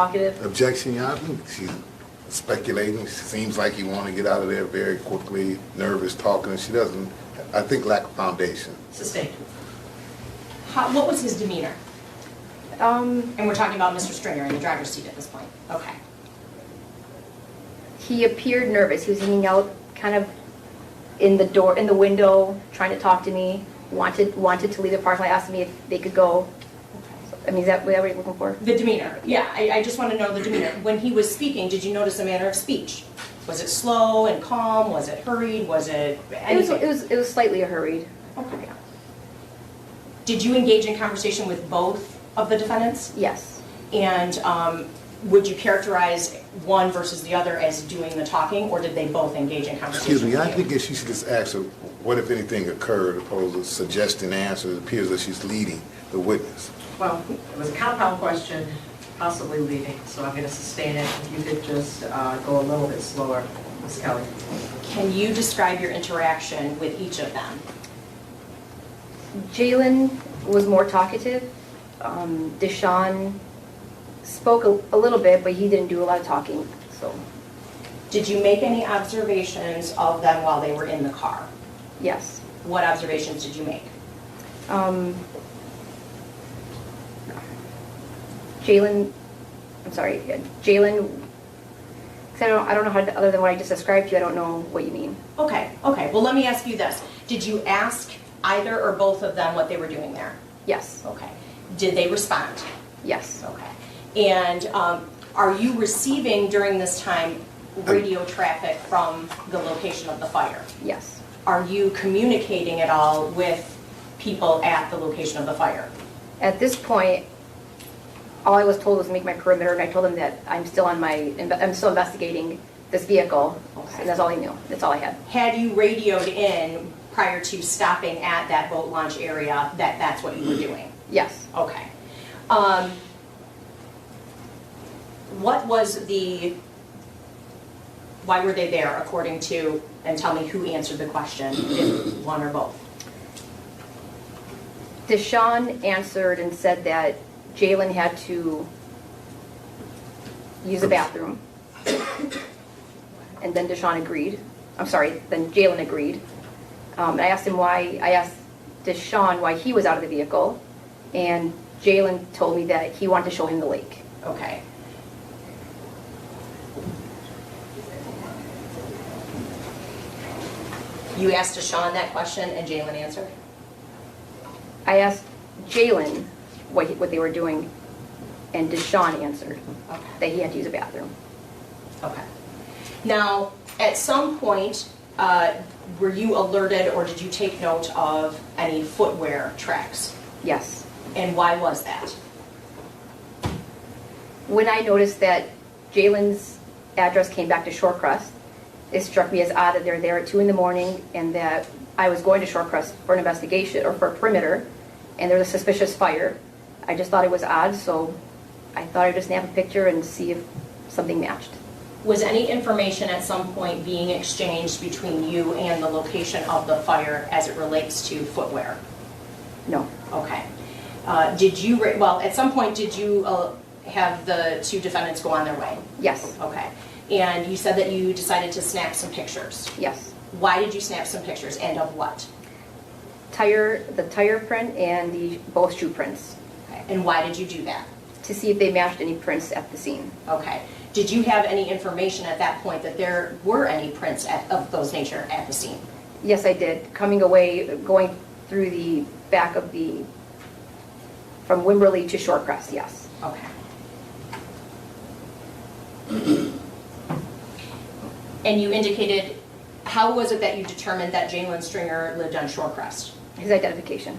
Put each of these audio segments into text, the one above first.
talkative. Objection, Your Honor. She's speculating. She seems like you want to get out of there very quickly, nervous, talking, and she doesn't. I think lack of foundation. Sustained. What was his demeanor? Um, And we're talking about Mr. Stringer in the driver's seat at this point. Okay. he appeared nervous. He was hanging out kind of in the window, trying to talk to me, wanted to leave the parking lot, asked me if they could go. I mean, is that what you're looking for? The demeanor. Yeah, I just want to know the demeanor. When he was speaking, did you notice a manner of speech? Was it slow and calm? Was it hurried? Was it anything? It was slightly hurried. Okay. Did you engage in conversation with both of the defendants? Yes. And would you characterize one versus the other as doing the talking, or did they both engage in conversation? Excuse me, with I you? think if she should just ask her what, if anything, occurred, opposed to suggesting answers. It appears that she's leading the witness. Well, it was a compound question, possibly leading, so I'm going to sustain it. If you could just go a little bit slower, Ms. Kelly. Can you describe your interaction with each of them? Jaylen was more talkative. DeSean spoke a little bit, but he didn't do a lot of talking. So, Did you make any observations of them while they were in the car? yes. What observations did you make? Jaylen, 'cause I don't know how to, other than what I just described to you, I don't know what you mean. Okay. Well, let me ask you this. Did you ask either or both of them what they were doing there? Yes. Okay. Did they respond? Yes. Okay. And are you receiving during this time radio traffic from the location of the fire? Yes. Are you communicating at all with people at the location of the fire? At this point, all I was told was make my perimeter, and I told them that I'm still investigating this vehicle, and that's all I knew. That's all I had. Had you radioed in prior to stopping at that boat launch area that that's what you were doing? Yes. Okay. What was why were they there according to, and tell me who answered the question, if one or both? DeSean answered and said that Jaylen had to use the bathroom. And then DeSean agreed. Then Jaylen agreed. I asked DeSean why he was out of the vehicle, and Jaylen told me that he wanted to show him the lake. Okay. You asked DeSean that question and Jaylen answered? I asked Jaylen what they were doing, and DeSean answered Okay. that he had to use a bathroom. Okay. Now, at some point, were you alerted or did you take note of any footwear tracks? Yes. And why was that? When I noticed that Jaylen's address came back to Shorecrest, it struck me as odd that they're there at 2 in the morning and that I was going to Shorecrest for an investigation or for a perimeter, and there was a suspicious fire. I just thought it was odd, so I thought I'd just snap a picture and see if something matched. Was any information at some point being exchanged between you and the location of the fire as it relates to footwear? No. Okay. At some point, did you have the two defendants go on their way? Yes. Okay. And you said that you decided to snap some pictures. Yes. Why did you snap some pictures, and of what? The tire print and both shoe prints, Okay. And why did you do that? to see if they matched any prints at the scene. Okay. Did you have any information at that point that there were any prints of those nature at the scene? Yes, I did. Going through the back of from Wimberley to Shorecrest, yes. Okay. And you indicated, how was it that you determined that Jaylen Stringer lived on Shorecrest? His identification.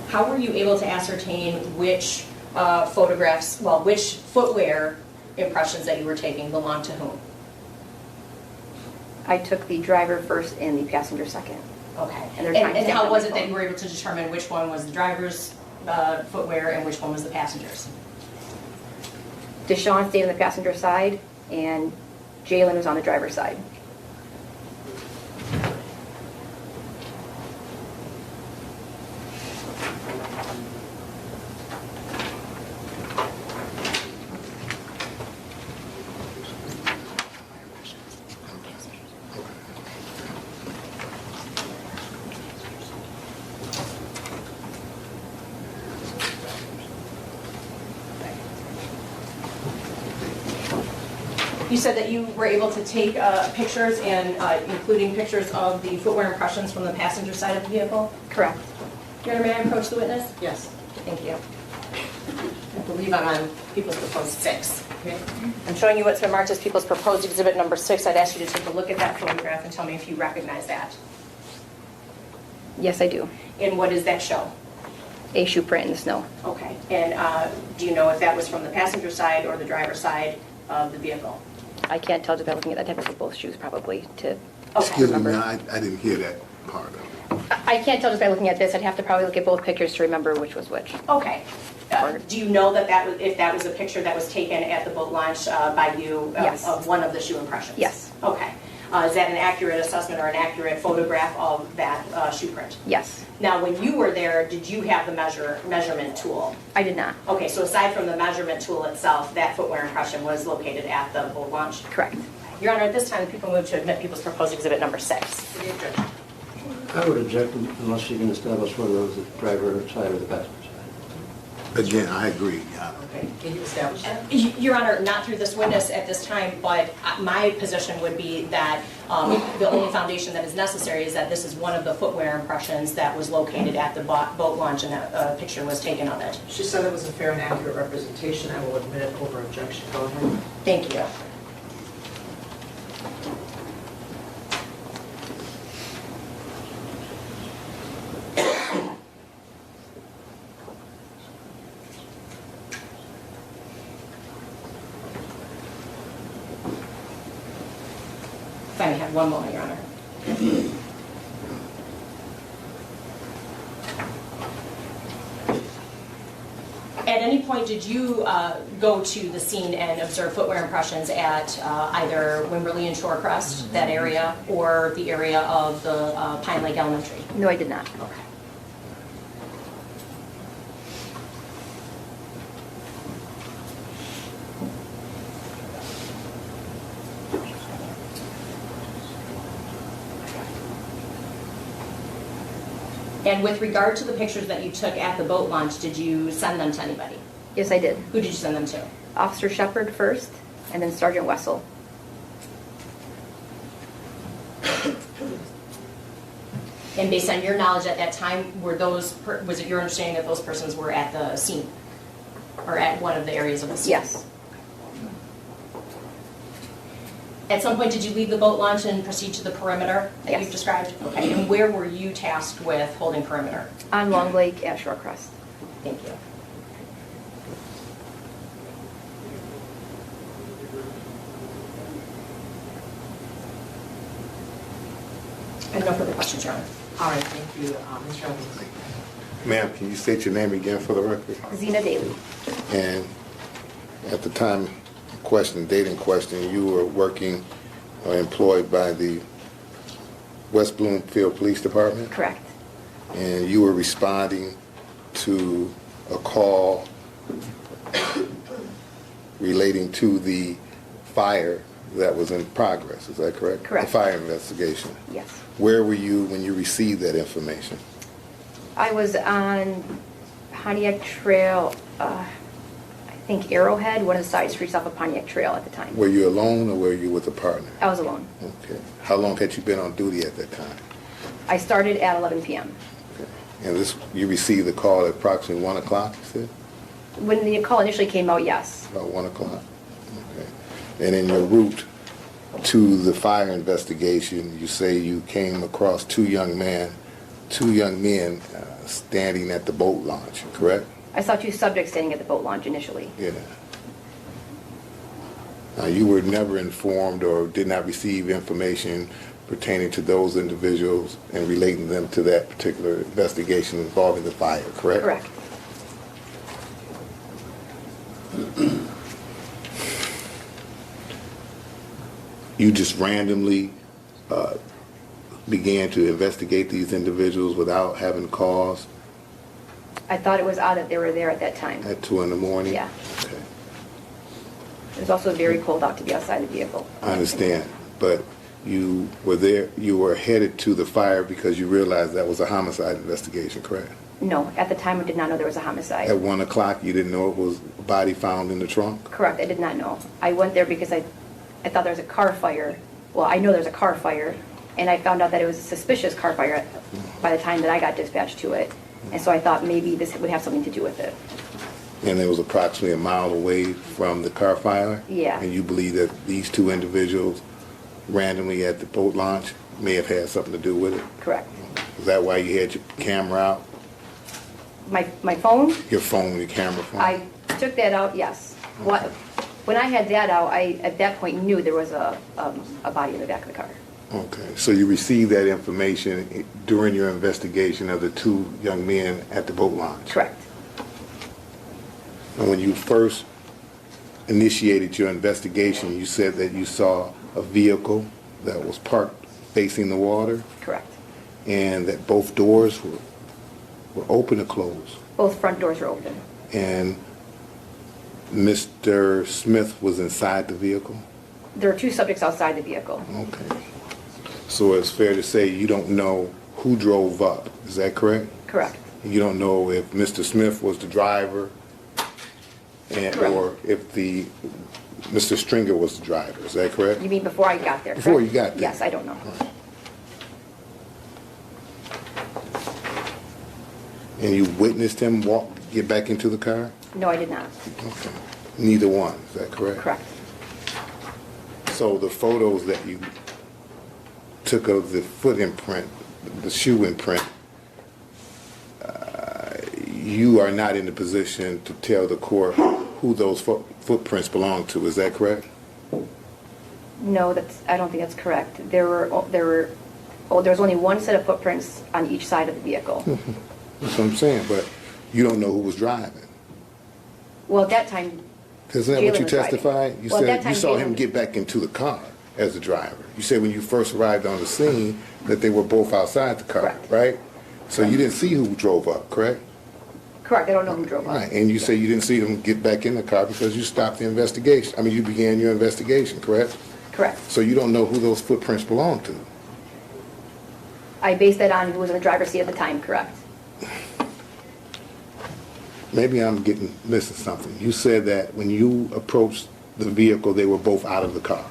How were you able to ascertain which which footwear impressions that you were taking belonged to whom? I took the driver first and the passenger second. Okay. And they're timestamped And how on was my it that phone. you were able to determine which one was the driver's footwear and which one was the passenger's? DeSean stayed on the passenger side, and Jaylen was on the driver's side. You said that you were able to take pictures and including pictures of the footwear impressions from the passenger side of the vehicle? Correct. Your Honor, may I approach the witness? Yes. Thank you. I believe I'm on People's Proposed 6. Okay. I'm showing you what's been marked as People's Proposed Exhibit number 6. I'd ask you to take a look at that photograph and tell me if you recognize that. Yes, I do. And what does that show? A shoe print in the snow. Okay. And do you know if that was from the passenger side or the driver's side of the vehicle? I can't tell just by looking at that. I have to look at both shoes probably to Excuse me, remember. ma'am, I didn't hear that part of it. I can't tell just by looking at this. I'd have to probably look at both pictures to remember which was which. Okay. Do you know that if that was a picture that was taken at the boat launch by you Yes. of one of the shoe impressions? Yes. Okay. Is that an accurate assessment or an accurate photograph of that shoe print? Yes. Now, when you were there, did you have the measurement tool? I did not. Okay, so aside from the measurement tool itself, that footwear impression was located at the boat launch? Correct. Your Honor, at this time, the people move to admit People's Proposed Exhibit number 6. I would object unless you can establish whether it was the driver side or the passenger side. Again, I agree, Your Honor. Okay, can you establish that? Your Honor, not through this witness at this time, but my position would be that the only foundation that is necessary is that this is one of the footwear impressions that was located at the boat launch and that a picture was taken of it. She said it was a fair and accurate representation. I will admit it over objection. Go ahead. Thank you. If I may have one moment, Your Honor. At any point, did you go to the scene and observe footwear impressions at either Wimberley and Shorecrest, that area, or the area of the Pine Lake Elementary? No, I did not. Okay. And with regard to the pictures that you took at the boat launch, did you send them to anybody? Yes, I did. Who did you send them to? Officer Shepard first, and then Sergeant Wessel. And based on your knowledge at that time, was it your understanding that those persons were at the scene? Or at one of the areas of the scene? Yes. At some point, did you leave the boat launch and proceed to the perimeter that Yes. you've described? Okay, and where were you tasked with holding perimeter? On Long Lake at Shorecrest. Thank you. I have no further questions, Your Honor. All right, thank you. Mr. Evans. Ma'am, can you state your name again for the record? Zena Daly. And at the time question, date in question, you were working or employed by the West Bloomfield Police Department? Correct. And you were responding to a call relating to the fire that was in progress, is that correct? Correct. The fire investigation. Yes. Where were you when you received that information? I was on Pontiac Trail, I think Arrowhead, one of the side streets off of Pontiac Trail at the time. Were you alone or were you with a partner? I was alone. Okay. How long had you been on duty at that time? I started at 11 p.m. And you received the call at approximately 1 o'clock, you said? When the call initially came out, yes. About 1 o'clock? Okay. And in your route to the fire investigation, you say you came across two young men standing at the boat launch, correct? I saw two subjects standing at the boat launch initially. Yeah. Now, you were never informed or did not receive information pertaining to those individuals and relating them to that particular investigation involving the fire, correct? Correct. You just randomly began to investigate these individuals without having cause? I thought it was odd that they were there at that time. At 2 in the morning? Yeah. Okay. It was also very cold out to be outside the vehicle. I understand, but you were there, you were headed to the fire because you realized that was a homicide investigation, correct? No, at the time I did not know there was a homicide. At 1 o'clock, you didn't know it was a body found in the trunk? Correct, I did not know. I went there because I thought there was a car fire. Well, I know there's a car fire, and I found out that it was a suspicious car fire by the time that I got dispatched to it. And so I thought maybe this would have something to do with it. And it was approximately a mile away from the car fire? Yeah. And you believe that these two individuals randomly at the boat launch may have had something to do with it? Correct. Is that why you had your camera out? My phone, Your phone, your camera phone? I took that out, yes. When I had that out, I, at that point, knew there was a body in the back of the car. Okay, so you received that information during your investigation of the two young men at the boat launch? Correct. And when you first initiated your investigation, you said that you saw a vehicle that was parked facing the water Correct. and that both doors were open or closed. Both front doors were open. And Mr. Smith was inside the vehicle? There were two subjects outside the vehicle. Okay. So it's fair to say you don't know who drove up, is that correct? Correct. You don't know if Mr. Smith was the driver and, Correct. or if Mr. Stringer was the driver, is that correct? You mean before I got there, correct? Before you got there? Yes, I don't know. And you witnessed him get back into the car? No, I did not. Okay. Neither one, is that correct? Correct. So the photos that you took of the foot imprint, the shoe imprint, you are not in the position to tell the court who those footprints belong to, is that correct? No, I don't think that's correct. There was only one set of footprints on each side of the vehicle. That's what I'm saying, but you don't know who was driving. Well, at that time, Isn't that what Jaylen you was driving. testified? You Well, at that said time, you saw him Jaylen- get back into the car as the driver. You said when you first arrived on the scene that they were both outside the car, Correct. right? So you didn't see who drove up, correct? correct, I don't know who drove up. Right, and you say you didn't see them get back in the car because you stopped the investigation. I mean, you began your investigation, correct? Correct. So you don't know who those footprints belong to. I based that on who was in the driver's seat at the time, correct? Maybe I'm missing something. You said that when you approached the vehicle, they were both out of the car.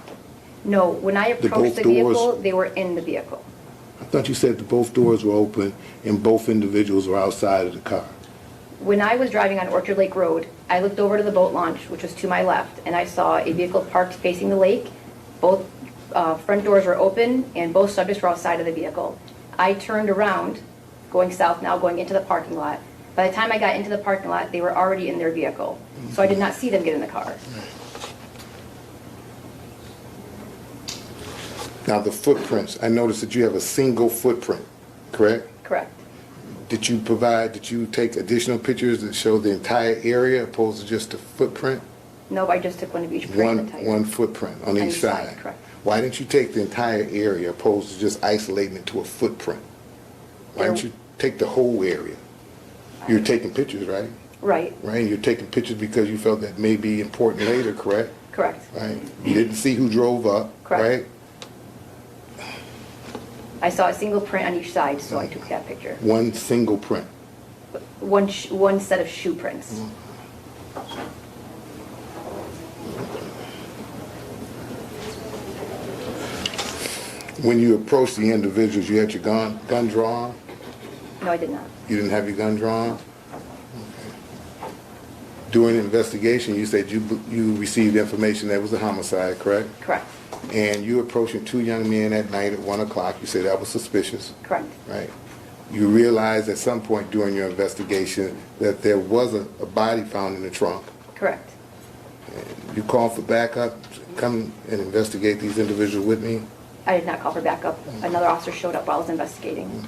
No, when I both approached the doors- vehicle, they were in the vehicle. I thought you said that both doors were open and both individuals were outside of the car. When I was driving on Orchard Lake Road, I looked over to the boat launch, which was to my left, and I saw a vehicle parked facing the lake. Both front doors were open, and both subjects were outside of the vehicle. I turned around, going south now, going into the parking lot. By the time I got into the parking lot, they were already in their vehicle. So I did not see them get in the car. Now, the footprints, I noticed that you have a single footprint, correct? Correct. Did you take additional pictures that show the entire area opposed to just the footprint? No, I just took one of each print. and tied it. One footprint on each side? Correct. Why didn't you take the entire area opposed to just isolating it to a footprint? Why didn't you take the whole area? You're taking pictures, right? Right, Right, you're taking pictures because you felt that may be important later, correct? correct. Right? You didn't see who drove up, Correct. right? I saw a single print on each side, so I took that picture. One single print. One set of shoe prints. When you approached the individuals, you had your gun drawn? No, I did not. You didn't have your gun drawn? Okay. During the investigation, you said you received information that was a homicide, correct? Correct, And you approaching two young men at night at 1 o'clock, you said that was suspicious, correct. right? You realized at some point during your investigation that there was a body found in the trunk. Correct. You called for backup, come and investigate these individuals with me? I did not call for backup. Another officer showed up while I was investigating.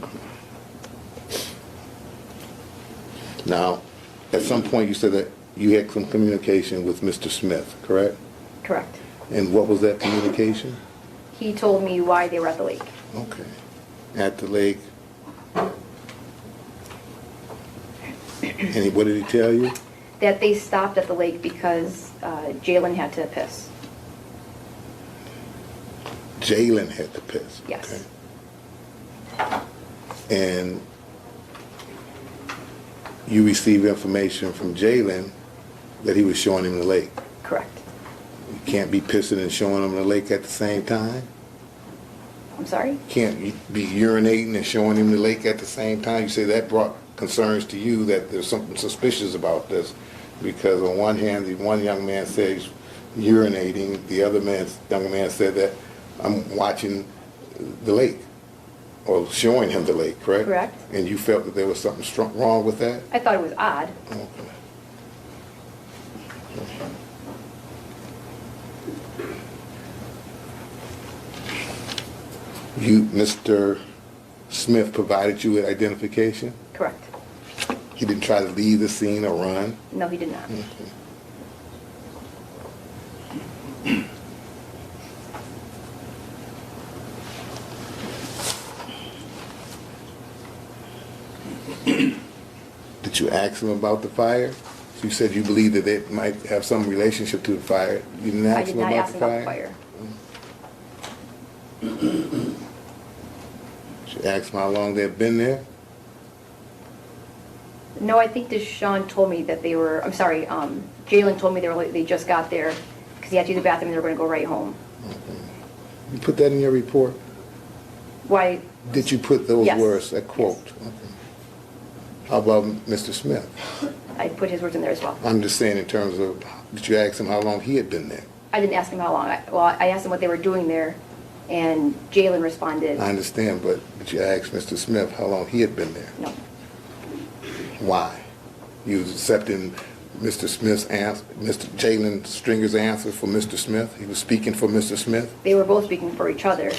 Now, at some point you said that you had some communication with Mr. Smith, correct? Correct. And what was that communication? He told me why they were at the lake. Okay. At the lake. And what did he tell you? That they stopped at the lake because Jaylen had to piss. Jaylen had to piss. Yes. Okay. And you received information from Jaylen that he was showing him the lake. Correct. You can't be pissing and showing him the lake at the same time. I'm sorry? Can't you be urinating and showing him the lake at the same time? You say that brought concerns to you that there's something suspicious about this, because on one hand, the one young man says urinating, the other young man said that I'm watching the lake, or showing him the lake, correct? Correct. And you felt that there was something wrong with that? I thought it was odd. Okay. Mr. Smith provided you with identification? Correct. He didn't try to leave the scene or run? No, he did not. Did you ask him about the fire? You said you believe that it might have some relationship to the fire. You didn't I ask did him not about ask the him about fire? the fire. Did you ask him how long they'd been there? No, I think DeSean told me that they were, I'm sorry, Jaylen told me they just got there because he had to use the bathroom and they were going to go right home. Okay. You put that in your report? Why? Did you put those Yes. words, that quote? Yes. Okay. How about Mr. Smith? I put his words in there as well. I'm just saying in terms of, did you ask him how long he had been there? I didn't ask him how long. I asked him what they were doing there, and Jaylen responded, I understand, but did you ask Mr. Smith how long he had been there? no. Why? You was accepting Mr. Smith's answer, Mr. Jaylen Stringer's answer for Mr. Smith? He was speaking for Mr. Smith? They were both speaking for each other,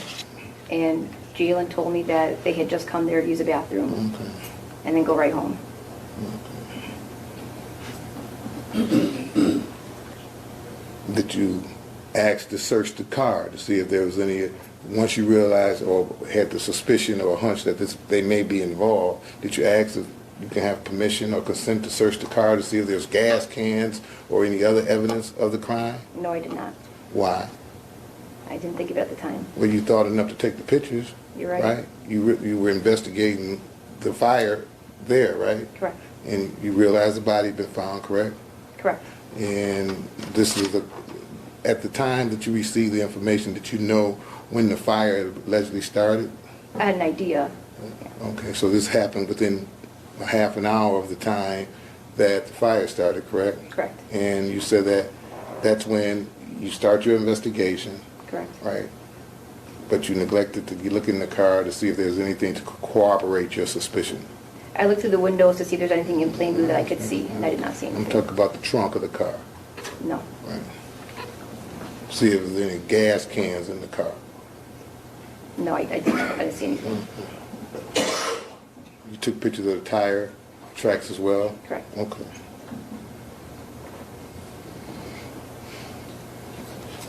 and Jaylen told me that they had just come there to use the bathroom Okay. and then go right home. Did you ask to search the car to see if there was any, once you realized or had the suspicion or hunch that they may be involved, did you ask if you can have permission or consent to search the car to see if there's gas cans or any other evidence of the crime? No, I did not. Why? I didn't think of it at the time. Well, you thought enough to take the pictures. You're right. Right? You were investigating the fire there, right? Correct. And you realized the body had been found, correct? Correct. And this is at the time that you received the information, did you know when the fire allegedly started? I had an idea. Okay, so this happened within a half an hour of the time that the fire started, correct? Correct. And you said that that's when you start your investigation, Correct. right? But you neglected to look in the car to see if there's anything to corroborate your suspicion. I looked through the windows to see if there's anything in plain view that I could see, and I did not see I'm anything. talking about the trunk of the car, No. right? See if there's any gas cans in the car. No, I didn't see anything. You took pictures of the tire tracks as well? Correct. Okay.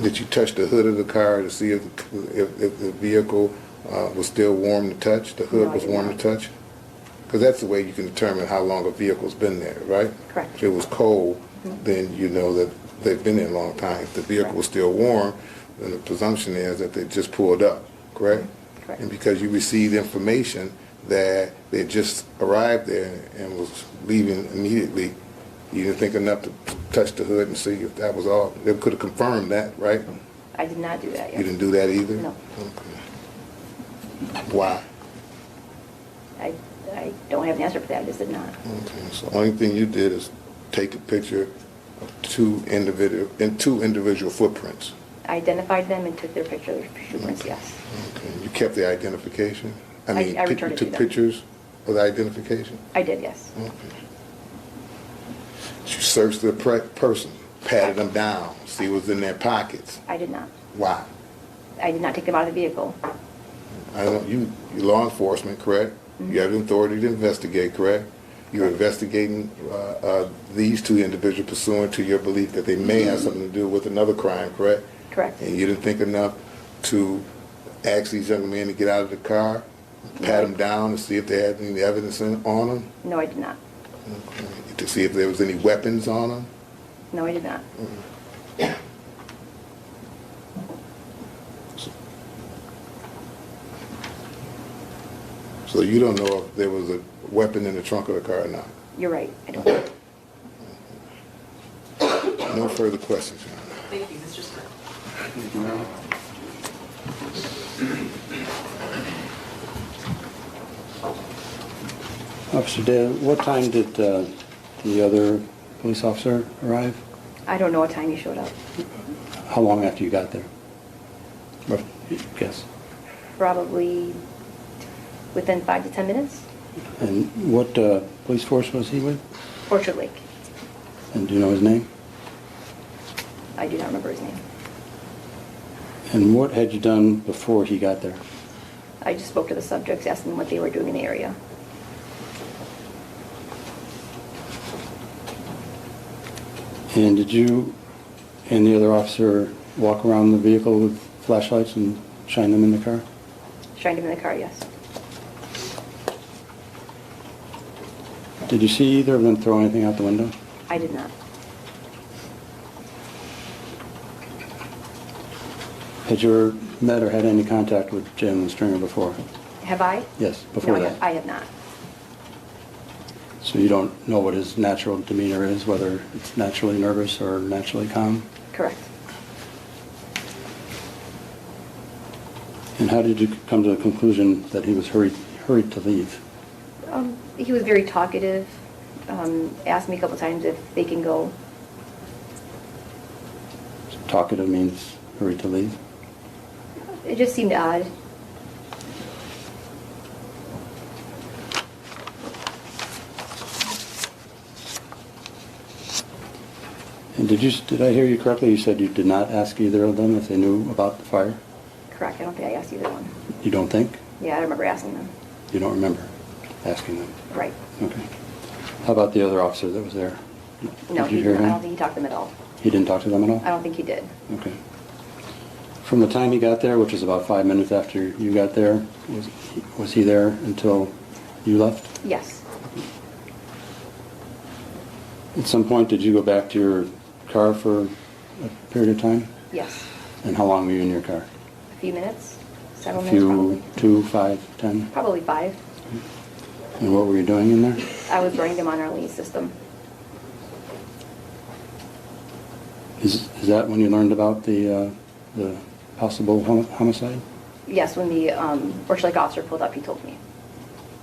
Did you touch the hood of the car to see if the vehicle was still warm to touch? The hood No, I was did warm not. to touch? Because that's the way you can determine how long a vehicle's been there, right? Correct. If it was cold, then you know that they've been there a long time. If the vehicle was still warm, then the presumption is that they just pulled up, correct? Correct. And because you received information that they just arrived there and was leaving immediately, you didn't think enough to touch the hood and see if that was all. They could have confirmed that, right? I did not do that yet. You didn't do that either? No. Okay. Why? I don't have an answer for that. I just did not. Okay, so the only thing you did is take a picture of two individual footprints. I identified them and took their footprints, yes. Okay, you kept the identification? I returned you it to took them. pictures of the identification? I did, yes. Okay. You searched the person, patted them down, see what's in their pockets. I did not. Why? I did not take them out of the vehicle. You're law enforcement, correct? You have the authority to investigate, correct? You're investigating these two individuals pursuant to your belief that they may have something to do with another crime, correct? Correct. And you didn't think enough to ask these young men to get out of the car, pat them down to see if they had any evidence on them? No, I did not. Okay. To see if there was any weapons on him? No, I did not. So you don't know if there was a weapon in the trunk of the car or not? You're right, I don't. No further questions, Your Honor. Thank you, Mr. Smith. Thank you, Marilyn. Officer Dale, what time did the other police officer arrive? I don't know what time he showed up. How long after you got there? Rough guess. Probably within 5 to 10 minutes. And what police force was he with? Orchard Lake. And do you know his name? I do not remember his name. And what had you done before he got there? I just spoke to the subjects, asked them what they were doing in the area. And did you and the other officer walk around the vehicle with flashlights and shine them in the car? Shined him in the car, yes. Did you see either of them throw anything out the window? I did not. Had you ever met or had any contact with Jaylen Stringer before? Have I? Yes, before No, that. I have not. So you don't know what his natural demeanor is, whether it's naturally nervous or naturally calm? Correct. And how did you come to the conclusion that he was hurried to leave? He was very talkative, asked me a couple times if they can go. Talkative means hurried to leave? It just seemed odd. And did I hear you correctly? You said you did not ask either of them if they knew about the fire? Correct, I don't think I asked either one. You don't think? Yeah, I don't remember asking them. You don't remember asking them? Right. Okay. How about the other officer that was there? No, Did you hear I him? don't think he talked to them at all. He didn't talk to them at all? I don't think he did. Okay. From the time he got there, which was about 5 minutes after you got there, was he there until you left? Yes. At some point, did you go back to your car for a period of time? Yes. And how long were you in your car? A few minutes? Several A minutes, few, probably. 2, 5, 10? Probably 5. And what were you doing in there? I was running them on our lease system. Is that when you learned about the possible homicide? Yes, when the Orchard Lake officer pulled up, he told me.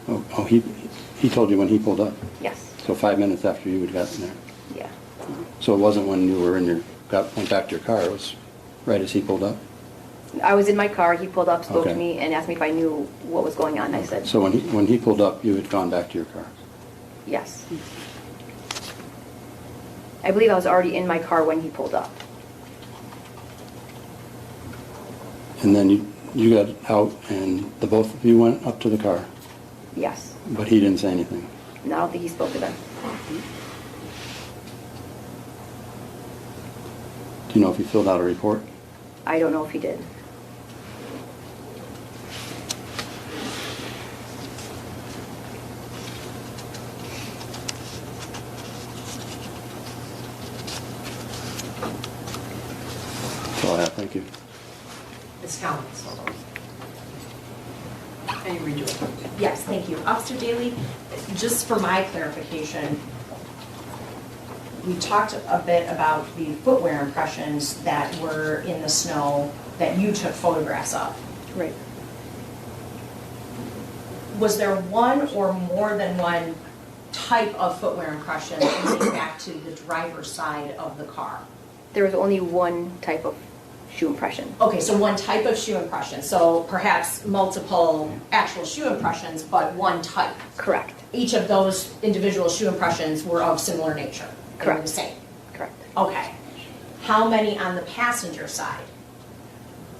Oh, he told you when he pulled up? Yes. So 5 minutes after you had gotten there? Yeah. So it wasn't when you were went back to your car, it was right as he pulled up? I was in my car, he pulled up, spoke to Okay. me, and asked me if I knew what was going on. I said, So when he pulled up, you had gone back to your car? yes. I believe I was already in my car when he pulled up. And then you got out and the both of you went up to the car, Yes. but he didn't say anything? And I don't think he spoke to them. Do you know if he filled out a report? I don't know if he did. That's all I have, thank you. Ms. Collins. Can you redo it? Yes, thank you. Officer Daly, just for my clarification, we talked a bit about the footwear impressions that were in the snow that you took photographs of. Right. Was there one or more than one type of footwear impression leading back to the driver's side of the car? There was only one type of shoe impression. Okay, so one type of shoe impression, so perhaps multiple actual shoe impressions, but one type. Correct. Each of those individual shoe impressions were of similar nature? They were Correct. the same? Correct. Okay. How many on the passenger side?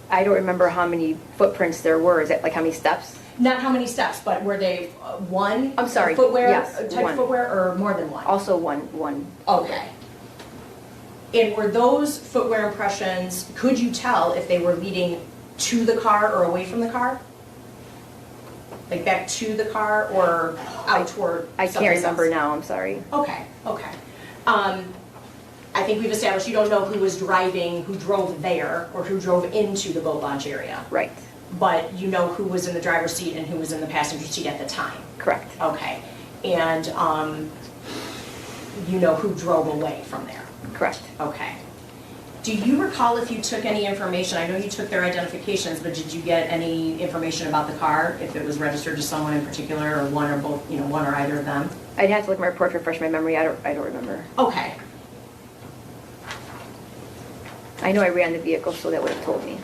I don't remember how many footprints there were. Is it like how many steps? Not how many steps, but were they one? I'm sorry, Footwear, yes, type one. of footwear, or more than one? Also one. Okay. And were those footwear impressions, could you tell if they were leading to the car or away from the car? Like back to the car or out toward I can't someplace remember else? now, I'm sorry. Okay, okay. I think we've established you don't know who was driving, who drove there, or who drove into the boat launch area. Right, But you know who was in the driver's seat and who was in the passenger seat at the time. correct. Okay. And you know who drove away from there. Correct. Okay. Do you recall if you took any information? I know you took their identifications, but did you get any information about the car? If it was registered to someone in particular, or one or both, one or either of them? I'd have to look at my report to refresh my memory, I don't remember. Okay. I know I ran the vehicle, so that would have told me.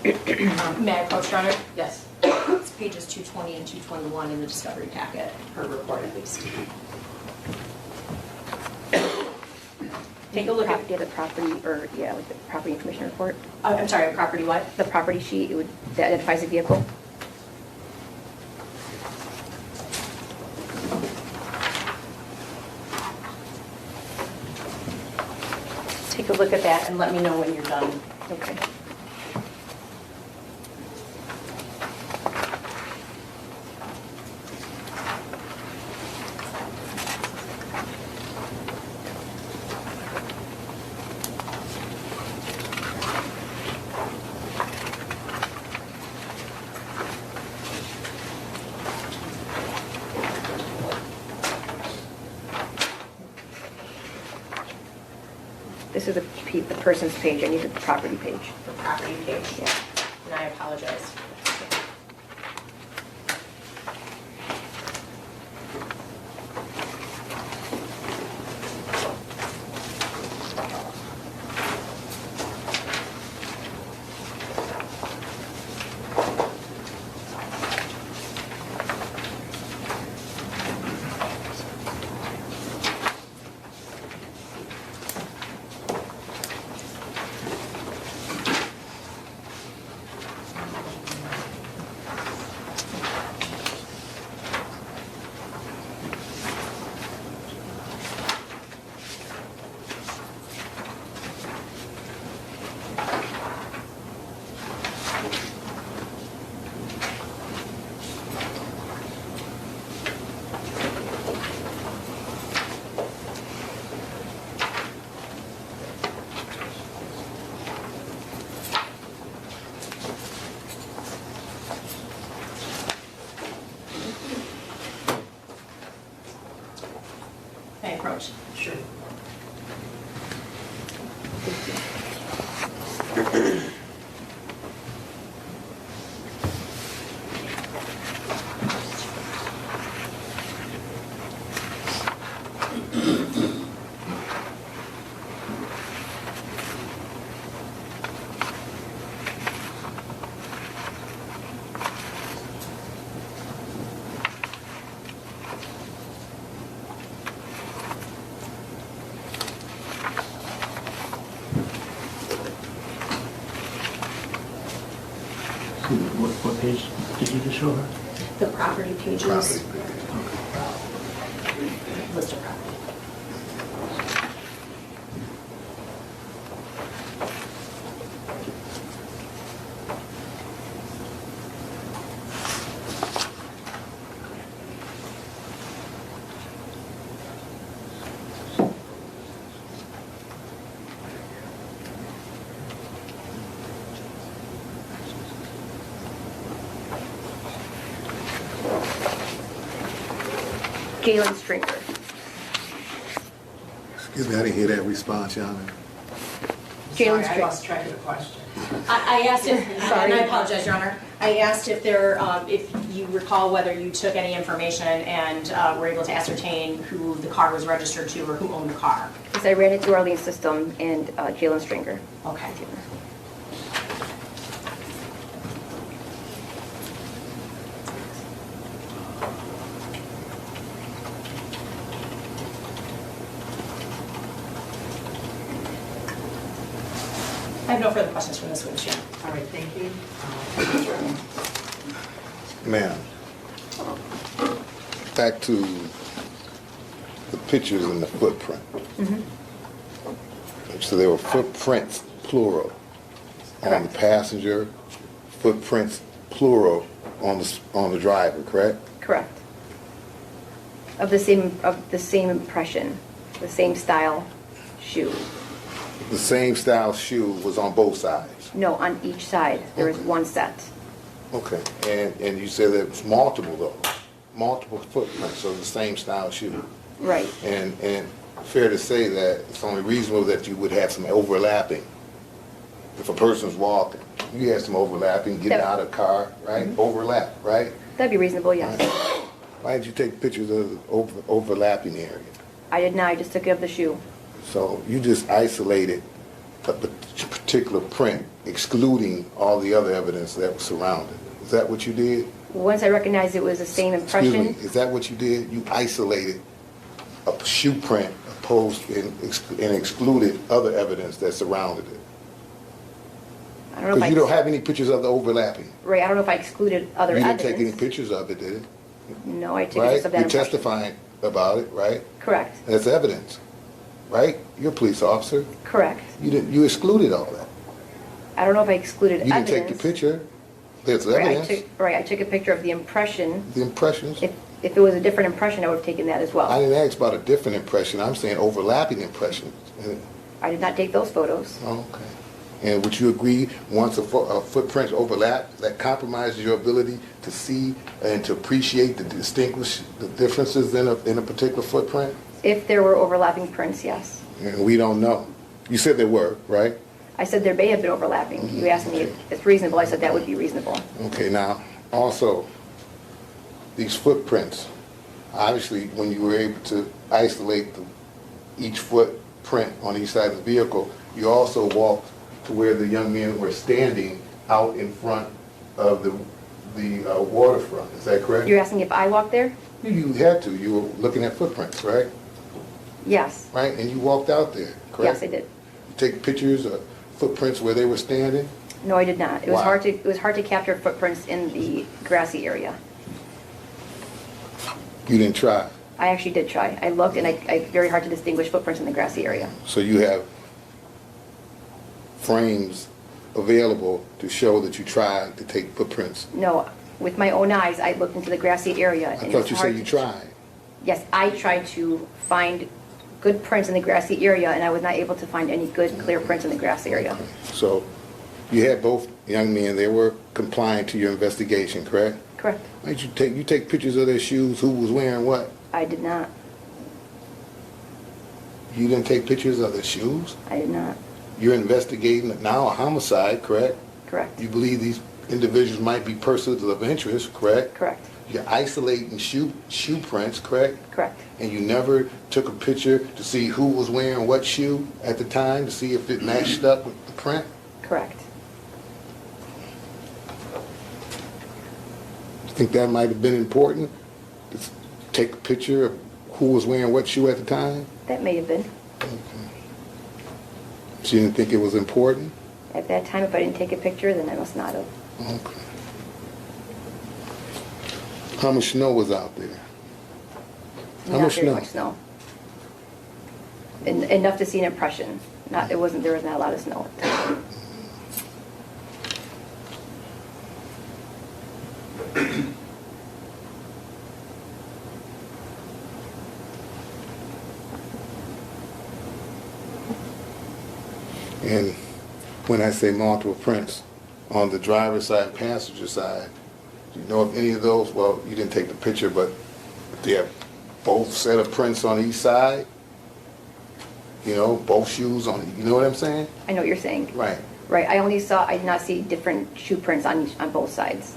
May I approach, Your Honor? Yes. It's pages 220 and 221 in the discovery packet, her report at least. Take a look at, Yeah, the property, or, yeah, like the property information report. I'm sorry, property what? The property sheet, that identifies the vehicle. Take a look at that and let me know when you're done. Okay. This is the person's page, I need the property page. The property page. Yeah. And I apologize. May I approach? Sure. What page did you just show her? The property pages. Property. List of property. Jaylen Stringer. Excuse me, I didn't hear that response, Your Honor. Jaylen Sorry, I Stringer. lost track of the question. I asked if, Sorry. and I apologize, Your Honor. I asked if if you recall whether you took any information and were able to ascertain who the car was registered to or who owned the car. Because I ran it through our lien system and Jaylen Stringer. Okay. I have no further questions from this witness, Your Honor. All right, thank you. Ma'am, back to the pictures and the footprint. So there were footprints, plural, on the Correct. passenger, footprints, plural, on the driver, correct? Correct. Of the same impression, the same style shoe. The same style shoe was on both sides. No, on each side, there is one set. Okay, and you said there was multiple though, multiple footprints of the same style shoe. Right. And fair to say that it's only reasonable that you would have some overlapping. If a person's walking, you have some overlapping, getting out of the car, right? Overlap, right? That'd be reasonable, yes. Why did you take pictures of the overlapping area? I did not, I just took it of the shoe. So you just isolated a particular print, excluding all the other evidence that was surrounded. Is that what you did? Once I recognized it was the same Excuse impression, me, is that what you did? You isolated a shoe print opposed and excluded other evidence that surrounded it? I don't know Because you don't if have any pictures of the overlapping. right, I don't know if I excluded other You evidence. didn't take any pictures of it, did it? No, I took Right? just of that You're impression. testifying about it, right? Correct, That's evidence, right? You're a police officer. correct. You excluded all that. I don't know if I excluded You evidence. didn't take the picture. There's Right, evidence, I took a picture of the impression. the impressions. If it was a different impression, I would have taken that as I well. didn't ask about a different impression. I'm saying overlapping impressions. I did not take those photos. Okay. And would you agree, once a footprint overlap, that compromises your ability to see and to appreciate the differences in a particular footprint? If there were overlapping prints, yes. And we don't know. You said there were, right? I said there may have been overlapping. You asked me if it's reasonable, I said that would be reasonable. Okay, now, also, these footprints, obviously, when you were able to isolate each footprint on each side of the vehicle, you also walked to where the young men were standing out in front of the waterfront. Is that correct? You're asking if I walked there? You had to. You were looking at footprints, right? Yes. Right? And you walked out there, correct? Yes, I did. You take pictures of footprints where they were standing? No, I did not. It was Why? hard to capture footprints in the grassy area. You didn't try. I actually did try. I looked and I very hard to distinguish footprints in the grassy area. So you have frames available to show that you tried to take footprints. No, with my own eyes, I looked into the grassy area. I and thought it's you hard said you to- tried. Yes, I tried to find good prints in the grassy area, and I was not able to find any good, clear prints in the grass area. So you had both young men, they were complying to your investigation, correct? Correct. Why did you take pictures of their shoes, who was wearing what? I did not. You didn't take pictures of their shoes? I did not. You're investigating now a homicide, correct? Correct. You believe these individuals might be persons of interest, correct? Correct. You're isolating shoe prints, correct? Correct. And you never took a picture to see who was wearing what shoe at the time, to see if it matched up with the print? Correct. You think that might have been important? To take a picture of who was wearing what shoe at the time? That may have been. So you didn't think it was important? At that time, if I didn't take a picture, then I must not have. Okay. How much snow was out there? How Not much very snow? much snow. Enough to see an impression. There was not a lot of snow. And when I say multiple prints, on the driver's side and passenger side, do you know if any of those, well, you didn't take the picture, but they have both set of prints on each side? You know, both shoes on, you know what I'm saying? I know what you're saying. Right. Right, I did not see different shoe prints on both sides.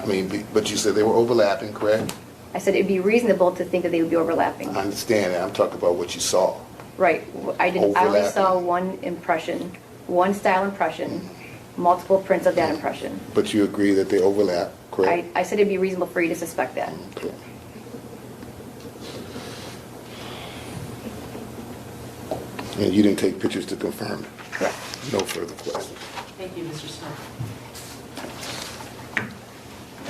I mean, but you said they were overlapping, correct? I said it'd be reasonable to think that they would be overlapping. I understand that. I'm talking about what you saw. Right, I only saw Overlapping. one impression, one style impression, multiple prints of that impression. But you agree that they overlap, correct? I said it'd be reasonable for you to suspect that. Okay. And you didn't take pictures to confirm it? Correct. No further questions. Thank you, Mr. Snow.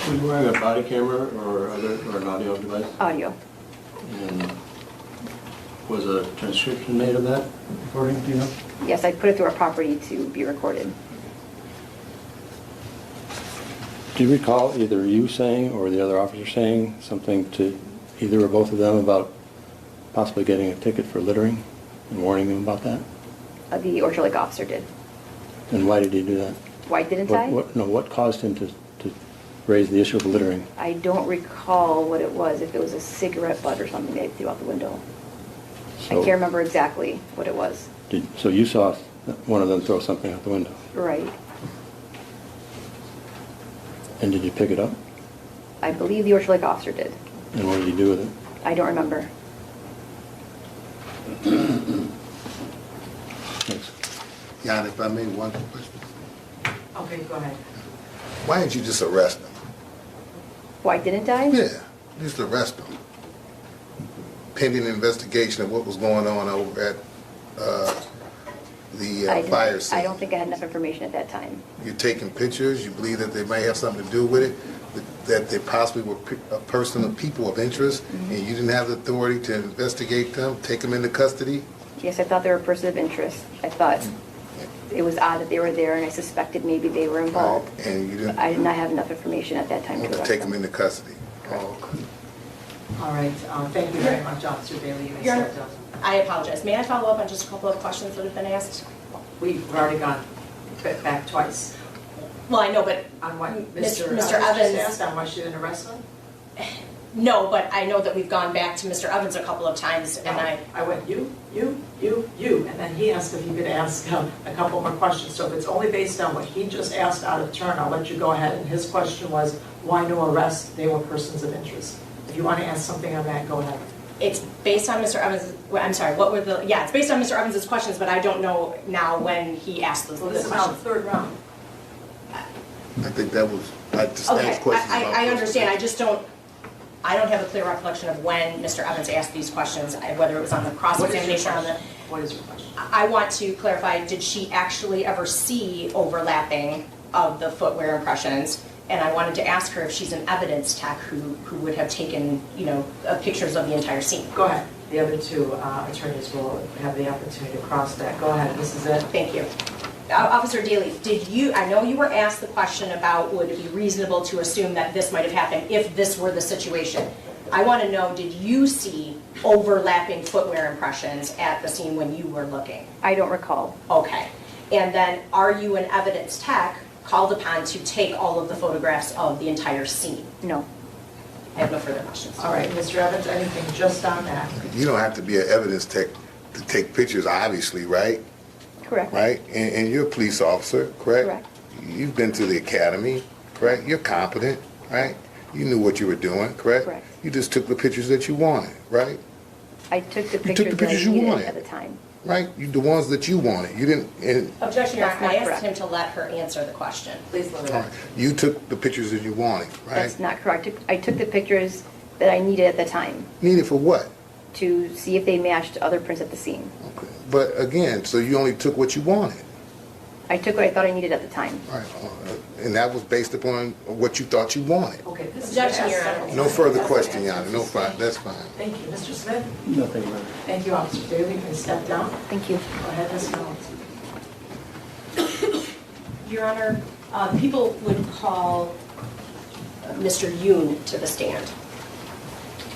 Were you wearing a body camera or an audio device? Audio. And was a transcription made of that recording, do you know? Yes, I put it through our property to be recorded. Do you recall either you saying or the other officer saying something to either or both of them about possibly getting a ticket for littering and warning them about that? The Orchard Lake officer did. And why did he do that? Why didn't I? What caused him to raise the issue of littering? I don't recall what it was, if it was a cigarette butt or something they threw out the window. I So- can't remember exactly what it was. So you saw one of them throw something out the window? Right. And did you pick it up? I believe the Orchard Lake officer did. And what did you do with it? I don't remember. Thanks. Jan, if I may, one question. Okay, go ahead. Why didn't you just arrest him? Why didn't I? Yeah, just arrest him. Pending investigation of what was going on over at the I didn't- fire scene. I don't think I had enough information at that time. You're taking pictures, you believe that they may have something to do with it, that they possibly were a person of people of interest, and you didn't have the authority to investigate them, take them into custody? Yes, I thought they were a person of interest. I thought it was odd that they were there, and I suspected maybe they were involved. And you But I did not have enough information at that time to arrest take them them. into custody? Oh, All right, thank you very much, Officer Bailey. You may Your Honor, step down. I apologize. May I follow up on just a couple of questions that have been asked? We've already gone back twice Well, I know, but on what Mr. Mr. Evans- Evans just asked on why she didn't arrest him. no, but I know that we've gone back to Mr. Evans a couple of times, and I went, you, and then he asked if he could ask a couple more questions. So if it's only based on what he just asked out of turn, I'll let you go ahead. And his question was, why no arrest? They were persons of interest. If you want to ask something on that, go ahead. it's based on Mr. Evans, well, I'm sorry, what were the, yeah, it's based on Mr. Evans' questions, but I don't know now when he asked those So this is now the questions. third round. I think that was, I just Okay, asked questions about. I understand, I don't have a clear recollection of when Mr. Evans asked these questions, whether it was on the cross-examination or on the, What is your question? I want to clarify, did she actually ever see overlapping of the footwear impressions? And I wanted to ask her if she's an evidence tech who would have taken, pictures of the entire scene. Go ahead. The other two attorneys will have the opportunity to cross that. Go ahead, this is it. Thank you. Officer Daly, I know you were asked the question about would it be reasonable to assume that this might have happened if this were the situation. I want to know, did you see overlapping footwear impressions at the scene when you were looking? I don't recall. Okay. And then are you an evidence tech called upon to take all of the photographs of the entire scene? No. I have no further questions. All right, Mr. Evans, anything just on that? You don't have to be an evidence tech to take pictures, obviously, right? Correct. Right? And you're a police officer, correct? Correct. You've been to the academy, correct? You're competent, right? You knew what you were doing, correct? Correct. You just took the pictures that you wanted, right? I took the took pictures the that I pictures you needed wanted. at the time. Right? The ones that you wanted. You didn't, and, Objection, Your That's Honor. not I asked correct. him to let her answer the question. Please limit all it. right. You took the pictures that you wanted, right? That's not correct. I took the pictures that I needed at the time Needed for what? to see if they matched other prints at the scene. Okay. But again, so you only took what you wanted. I took what I thought I needed at the time. Right. And that was based upon what you thought you wanted. Okay, this is. Objection, Your Honor. No further question, Yana. No, fine. That's fine. Thank you. Mr. Smith? Nothing, Ma'am. Thank you, Officer Daly. You can step down. Thank you. Go ahead, Ms. Jones. Your Honor, people would call Mr. Yoon to the stand.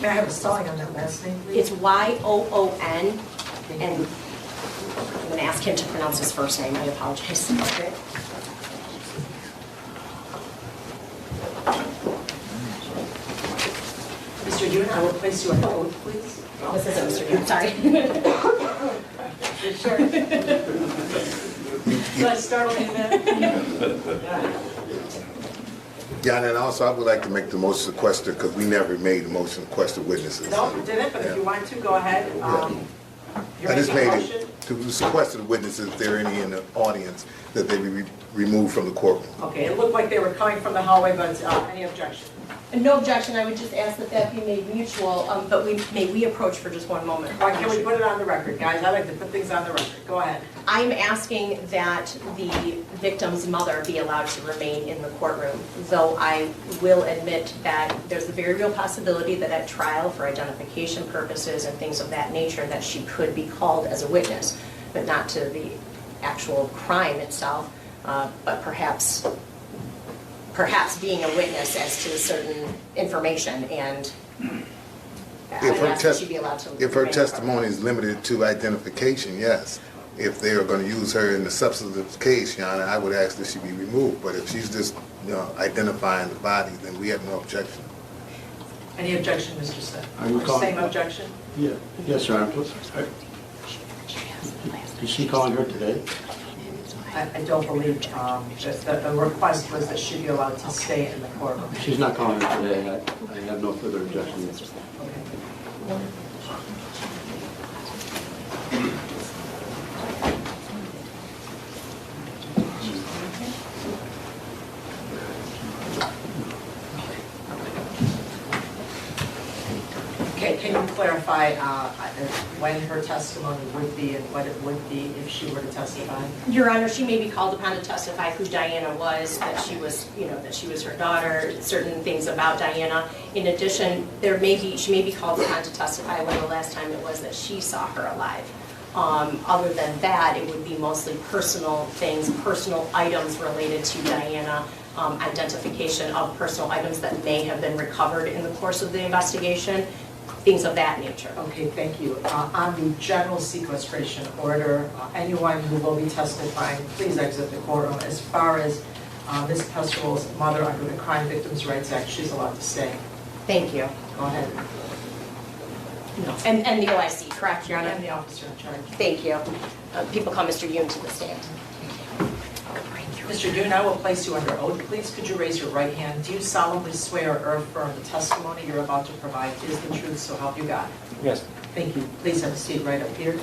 May I have a spelling on that last name, please? It's Y-O-O-N, and I'm going to ask him to pronounce his first name. I apologize. Okay. Mr. Yoon, I will place you on oath, please. This isn't Mr. Yoon, sorry. Sure. Did I startle you then? Yana, and also I would like to make the motion to sequester because we never made the motion to sequester witnesses. No, you didn't, but if you want to, go ahead. You're I just making a made motion? it to sequester the witnesses, if there are any in the audience, that they be removed from the courtroom. Okay, it looked like they were coming from the hallway, but any objection? No objection, I would just ask that that be made mutual, but may we approach for just one moment? Why can't we put it on the record, guys? I like to put things on the record. Go ahead. I'm asking that the victim's mother be allowed to remain in the courtroom, though I will admit that there's a very real possibility that at trial, for identification purposes and things of that nature, that she could be called as a witness, but not to the actual crime itself, but perhaps perhaps being a witness as to certain information, and I If would her ask that she be allowed to. if her remain. testimony is limited to identification, yes. If they are going to use her in the substantive case, Your Honor, I would ask that she be removed. But if she's just, identifying the body, then we have no objection. Any objection, Mr. Smith? Are you calling- Same objection? Yeah, yes, Your Honor. Is she calling her today? I don't believe, that the request was that she be allowed to stay in the courtroom. She's not calling her today. I have no further objection. Okay, can you clarify when her testimony would be and what it would be if she were to testify? Your Honor, she may be called upon to testify who Diana was, that she was, that she was her daughter, certain things about Diana. In addition, she may be called upon to testify when the last time it was that she saw her alive. Other than that, it would be mostly personal things, personal items related to Diana, identification of personal items that may have been recovered in the course of the investigation, things of that nature. Okay, thank you. On the general sequestration order, anyone who will be testifying, please exit the courtroom. As far as Ms. Pesserol's mother under the Crime Victims' Rights Act, she's allowed to stay. Thank you. Go ahead. And the OIC, correct, Your Honor? And the officer in charge. Thank you. People call Mr. Yoon to the stand. Mr. Yoon, I will place you under oath. Please could you raise your right hand? Do you solemnly swear or affirm the testimony you're about to provide is the truth, so help you God? Yes. Thank you. Please have a seat right up here.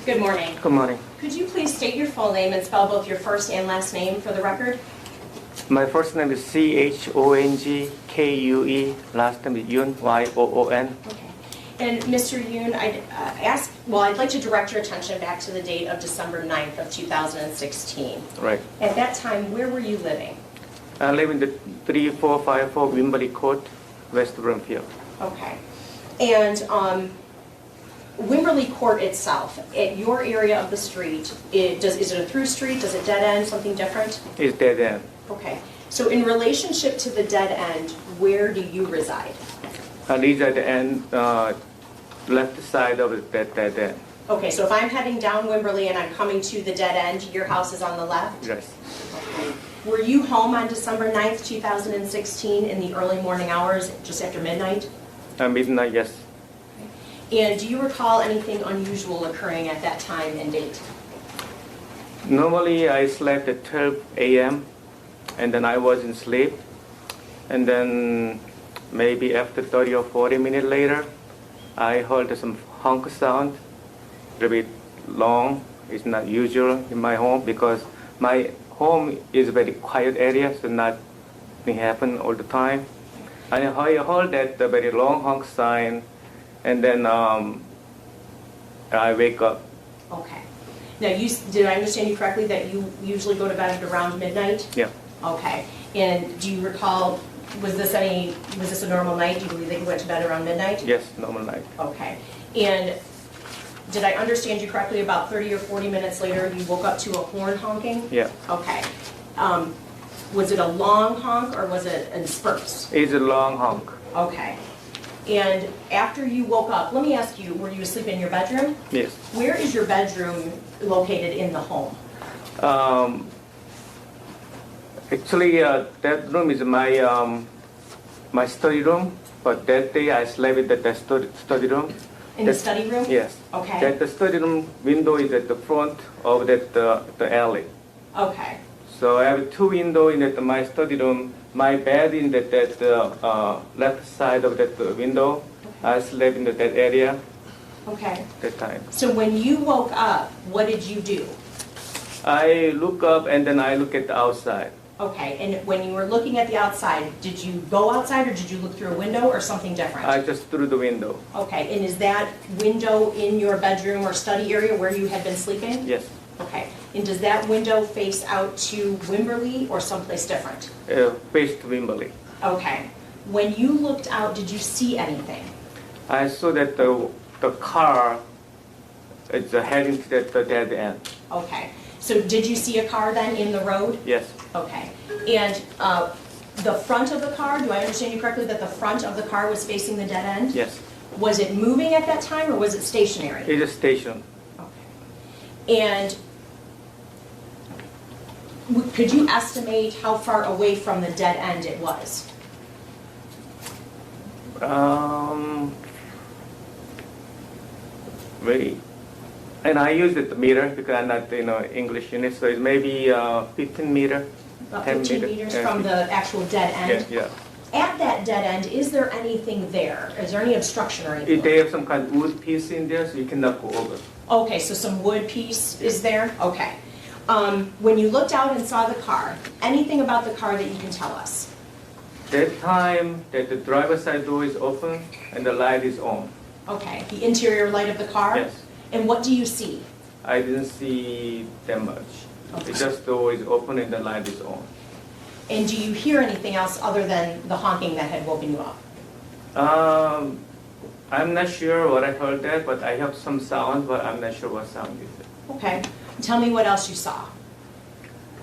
Good morning. Good morning. Could you please state your full name and spell both your first and last name for the record? My first name is CHONGKUE. Last name is Yoon, YOON. Okay. And Mr. Yoon, I'd like to direct your attention back to the date of December 9th of 2016. Right. At that time, where were you living? I live in the 3454 Wimberley Court, West Broomfield. Okay. And Wimberley Court itself, at your area of the street, is it a through street? Does it dead end, something different? It's dead end. Okay. So in relationship to the dead end, where do you reside? I live at the end, left side of that dead end. Okay, so if I'm heading down Wimberley and I'm coming to the dead end, your house is on the left? Yes. Were you home on December 9th, 2016 in the early morning hours, just after midnight? Midnight, yes. And do you recall anything unusual occurring at that time and date? Normally, I slept at 12 a.m. and then I was in sleep. And then maybe after 30 or 40 minutes later, I heard some honk sound, a little bit long. It's not usual in my home because my home is a very quiet area, so nothing happens all the time. And I heard that very long honk sound, and then I wake up. Okay. Now, did I understand you correctly that you usually go to bed at around midnight? Yeah. Okay. And do you recall, was this a normal night? Do you believe that you went to bed around midnight? Yes, normal night. Okay. And did I understand you correctly, about 30 or 40 minutes later, you woke up to a horn honking? Yeah. Okay. Was it a long honk or was it in spurts? It's a long honk. Okay. And after you woke up, let me ask you, were you asleep in your bedroom? Yes. Where is your bedroom located in the home? Actually, that room is my study room, but that day I slept in the study room. In the study room? Yes. Okay. That the study room window is at the front of the alley. Okay. So I have two windows in my study room. My bed in that left side of that window. I slept in that area Okay. that time. So when you woke up, what did you do? I look up and then I look at the outside. Okay, and when you were looking at the outside, did you go outside or did you look through a window or something different? I just through the window. Okay, and is that window in your bedroom or study area where you had been sleeping? Yes. Okay, and does that window face out to Wimberley or someplace different? Face to Wimberley. Okay, When you looked out, did you see anything? I saw that the car is heading to the dead end. Okay. So did you see a car then in the road? Yes. Okay. And the front of the car, do I understand you correctly that the front of the car was facing the dead end? Yes. Was it moving at that time or was it stationary? It's a station. Okay. And could you estimate how far away from the dead end it was? Wait. And I use the meter because I'm not English in it, so it's maybe 15 meter. About 10 15 meter, meters yeah. from the actual dead end? Yeah. At that dead end, is there anything there? Is there any obstruction or anything? They have some kind of wood piece in there, so you cannot go over. Okay, so some wood piece is there? Okay. When you looked out and saw the car, anything about the car that you can tell us? That time that the driver's side door is open and the light is on. Okay, the interior light of the car? Yes. And what do you see? I didn't see that much. Okay. It's just the door is open and the light is on. And do you hear anything else other than the honking that had woken you up? I'm not sure what I heard that, but I heard some sound, but I'm not sure what sound is it. Okay. Tell me what else you saw.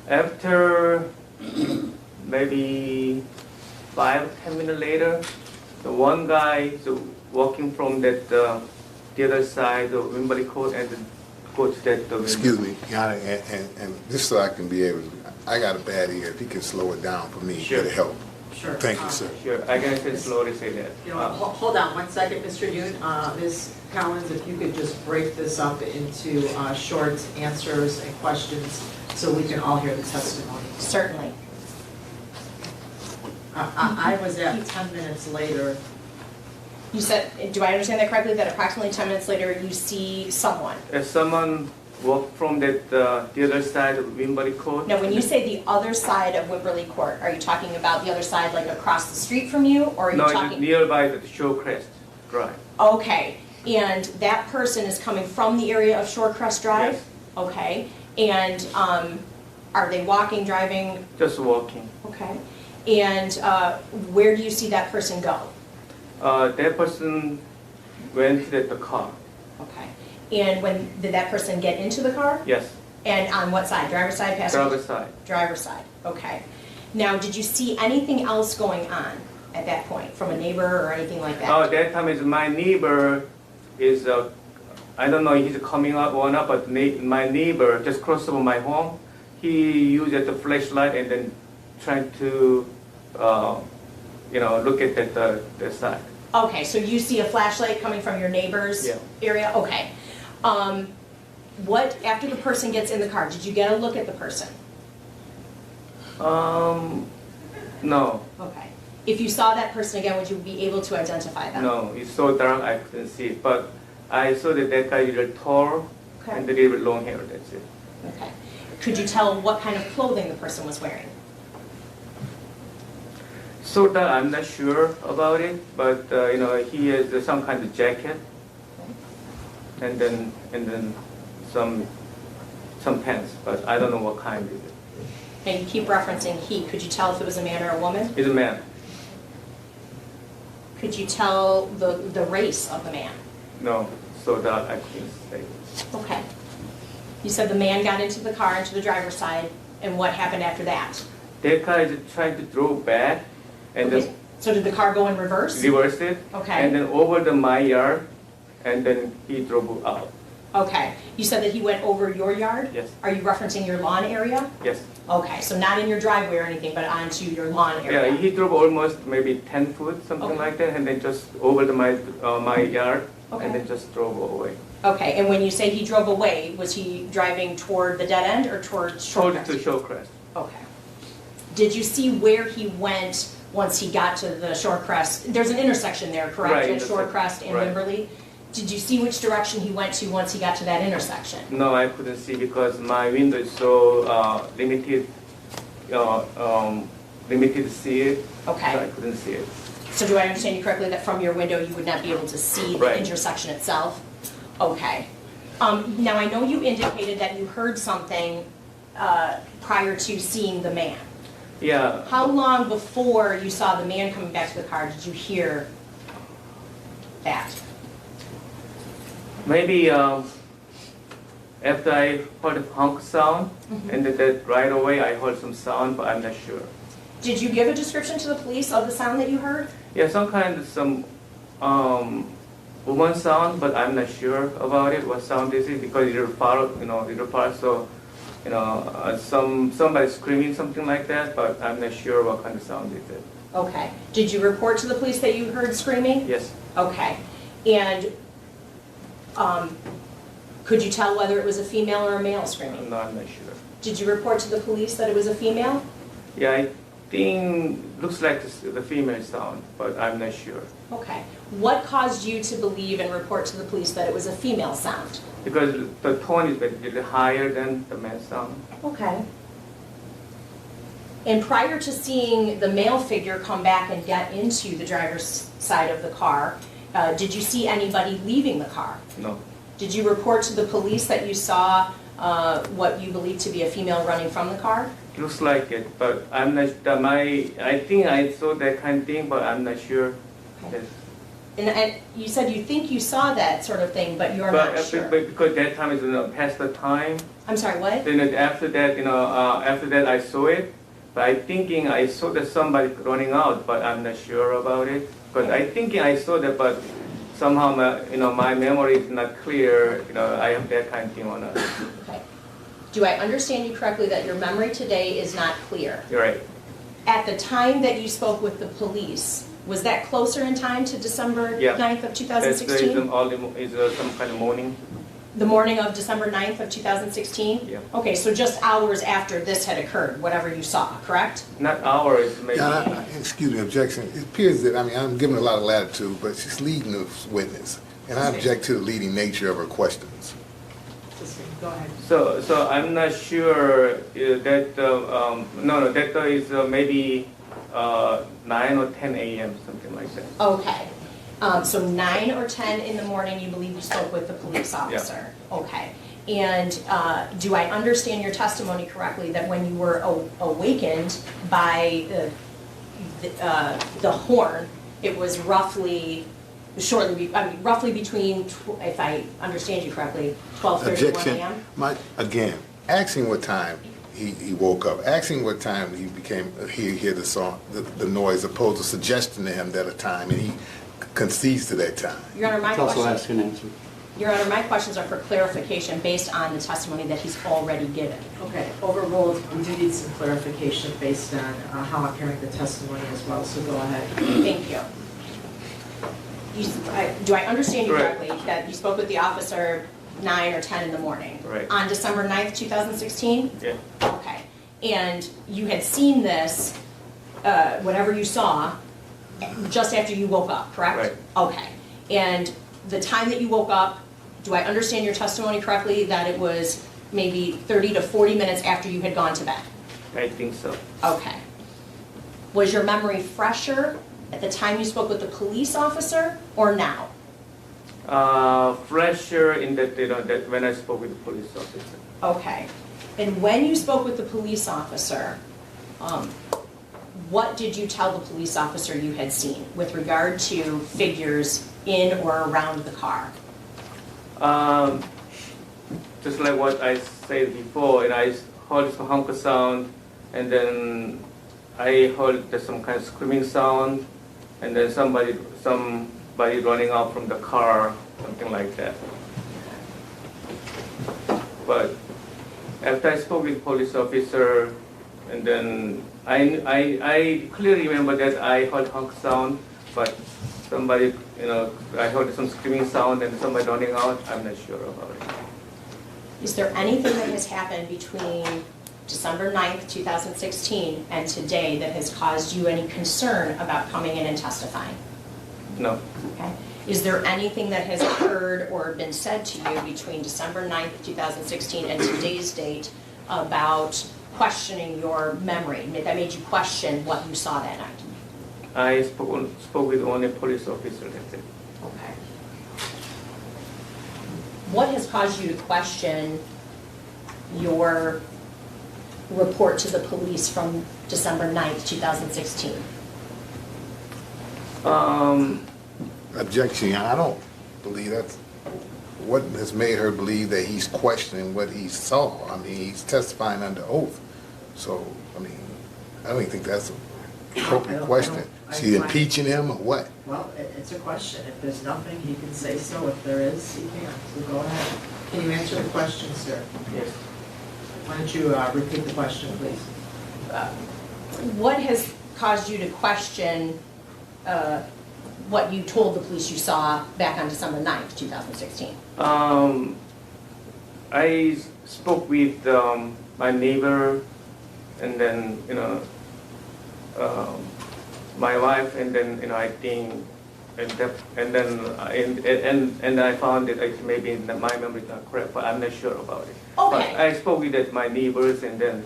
After maybe 5-10 minutes later, the one guy is walking from that the other side of Wimberley Court and go to that. Excuse me, and just so I can be able to, I got a bad ear. If he can slow it down for me, Sure. it'll help. Sure. Thank you, sir. Sure, I can say slowly say that. You know, hold on one second, Mr. Yoon. Ms. Collins, if you could just break this up into short answers and questions so we can all hear the testimony. Certainly. I was at 10 minutes later. You said, do I understand that correctly, that approximately 10 minutes later you see someone? If someone walked from that the other side of Wimberley Court. Now, when you say the other side of Wimberley Court, are you talking about the other side, like across the street from you, or are you No, talking? it's nearby the Showcrest Drive. Okay, and that person is coming from the area of Shorecrest Drive? Yes. Okay, and are they walking, driving? Just walking. Okay, and where do you see that person go? That person went to the car. Okay, and when did that person get into the car? Yes, And on what side, driver's side, passenger? driver's side. Driver's side, okay. Now, did you see anything else going on at that point, from a neighbor or anything like that? Oh, that time is my neighbor is, I don't know if he's coming up or not, but my neighbor just crossed over my home. He used the flashlight and then trying to, look at the side. Okay, so you see a flashlight coming from your neighbor's Yeah. area? Okay. After the person gets in the car, did you get a look at the person? No, Okay. If you saw that person again, would you be able to identify them? no, it's so dark I couldn't see it. But I saw that guy is a little tall Okay. and a little bit long hair, that's it. Okay. Could you tell what kind of clothing the person was wearing? So that I'm not sure about it, but he has some kind of jacket, and then some pants, but I don't know what kind is it. And you keep referencing he. Could you tell if it was a man or a woman? It's a man. Could you tell the race of the man? No, so that I couldn't say. Okay. You said the man got into the car, into the driver's side, and what happened after that? That guy is trying to drove back, and Okay. then So did the car go in reverse? reverse it, Okay. and then over my yard, and then he drove out. Okay. You said that he went over your yard? Yes. Are you referencing your lawn area? Yes. Okay, so not in your driveway or anything, but onto your lawn Yeah, area? he drove almost maybe 10 foot, something Okay. like that, and then just over my yard, Okay. and then just drove away. Okay, and when you say he drove away, was he driving toward the dead end or towards Told Shorecrest? to Showcrest. Okay. Did you see where he went once he got to the Shorecrest? There's an intersection there, correct? Right, At Shorecrest and right. Wimberley? Did you see which direction he went to once he got to that intersection? No, I couldn't see because my window is so limited to see it. So I Okay. couldn't see it. So do I understand you correctly that from your window you would not be able to see the Right. intersection itself? Okay. Now, I know you indicated that you heard something prior to seeing the man. Yeah. How long before you saw the man coming back to the car did you hear that? Maybe after I heard a honk sound, and that right away I heard some sound, but I'm not sure. Did you give a description to the police of the sound that you heard? Yeah, some woman sound, but I'm not sure about it. What sound is it? Because little part. So, somebody screaming something like that, but I'm not sure what kind of sound is it. Okay. Did you report to the police that you heard screaming? Yes. Okay. And could you tell whether it was a female or a male screaming? No, I'm not sure. Did you report to the police that it was a female? Yeah, I think looks like the female sound, but I'm not sure. Okay. What caused you to believe and report to the police that it was a female sound? Because the tone is a little higher than the male sound. Okay. And prior to seeing the male figure come back and get into the driver's side of the car, did you see anybody leaving the car? No. Did you report to the police that you saw what you believe to be a female running from the car? Looks like it, but I'm not. I think I saw that kind of thing, but I'm not sure. Okay. And you said you think you saw that sort of thing, but you're not sure. But because that time is past the time. I'm sorry, what? Then after that I saw it, but I thinking I saw that somebody running out, but I'm not sure about it. Because I thinking I saw that, but somehow my memory is not clear. I have that kind of thing on it. Okay. Do I understand you correctly that your memory today is not clear? You're right. At the time that you spoke with the police, was that closer in time to December 9th of 2016? Is some kind of morning. The morning of December 9th of 2016? Yeah. Okay, so just hours after this had occurred, whatever you saw, correct? Not hours, maybe. Yeah, excuse me, objection. It appears that, I'm giving a lot of latitude, but she's leading the witness. And I object to the leading nature of her questions. Go ahead. So I'm not sure that that is maybe 9 or 10 a.m. something like that. Okay. So 9 or 10 in the morning, you believe you spoke with the police officer? Yeah. Okay. And do I understand your testimony correctly that when you were awakened by the horn, it was roughly between, if I understand you correctly, 12:30 to 1 a.m.? Again, asking what time he woke up, asking what time he heard the noise, opposed to suggesting to him that a time, and he concedes to that time. Your Honor, It's also ask and answer. Your Honor, my questions are for clarification based on the testimony that he's already given. Okay, overruled. We do need some clarification based on how I'm hearing the testimony as well, so go ahead. Thank you. Do I understand you Correct. correctly that you spoke with the officer 9 or 10 in the morning? Right. On December 9th, 2016? Yeah. Okay. And you had seen this, whatever you saw, just after you woke up, correct? Right. Okay. And the time that you woke up, do I understand your testimony correctly that it was maybe 30 to 40 minutes after you had gone to bed? I think so. Okay. Was your memory fresher at the time you spoke with the police officer or now? Fresher in that when I spoke with the police officer. Okay. And when you spoke with the police officer, what did you tell the police officer you had seen with regard to figures in or around the car? Just like what I said before, and I heard some honk sound, and then I heard some kind of screaming sound, and then somebody running out from the car, something like that. But after I spoke with police officer, and then I clearly remember that I heard honk sound, but somebody, I heard some screaming sound and somebody running out. I'm not sure about it. Is there anything that has happened between December 9th, 2016 and today that has caused you any concern about coming in and testifying? No. Okay. Is there anything that has occurred or been said to you between December 9th, 2016 and today's date about questioning your memory that made you question what you saw that night? I spoke with only police officer. That's it. Okay. What has caused you to question your report to the police from December 9th, 2016? Objection, I don't believe that's what has made her believe that he's questioning what he saw. I mean, he's testifying under oath. So, I mean, I don't even think that's an appropriate question. She impeaching him or what? Well, it's a question. If there's nothing, he can say so. If there is, he can. So go ahead. Can you answer the question, sir? Yes. Why don't you repeat the question, please? What has caused you to question what you told the police you saw back on December 9th, 2016? I spoke with my neighbor, and then my wife, and then I think, and I found that maybe my memory is not correct, but I'm not sure about it. Okay. But I spoke with my neighbors, and then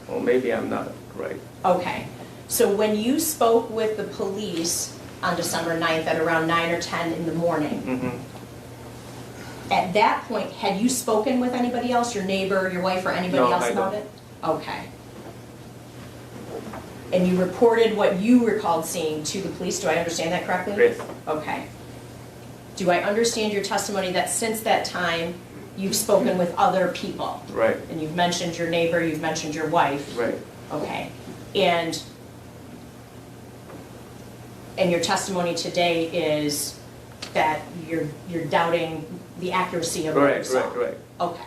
or maybe I'm not right. Okay. So when you spoke with the police on December 9th at around 9 or 10 in the morning, Mm-hmm. at that point, had you spoken with anybody else, your neighbor, your wife, or anybody No, else I about don't. it? Okay. And you reported what you recalled seeing to the police, do I understand that correctly? Yes. Okay. Do I understand your testimony that since that time, you've spoken with other people? Right. And you've mentioned your neighbor, you've mentioned your wife? Right. Okay. And your testimony today is that you're doubting the accuracy of what you saw? Right. Okay.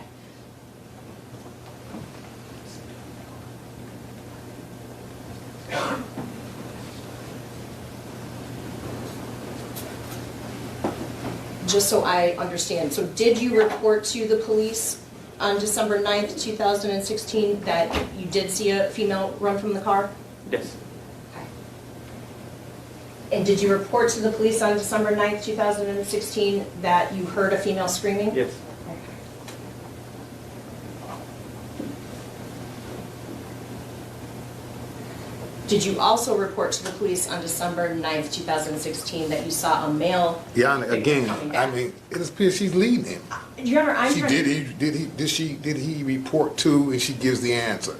Just so I understand, so did you report to the police on December 9th, 2016 that you did see a female run from the car? Yes. Okay. And did you report to the police on December 9th, 2016 that you heard a female screaming? Yes. Okay. Did you also report to the police on December 9th, 2016 that you saw a male? Yeah, and figure again, coming I back? mean, it appears she's leading him. Your Honor, I'm She trying did he report to, and she gives the answer.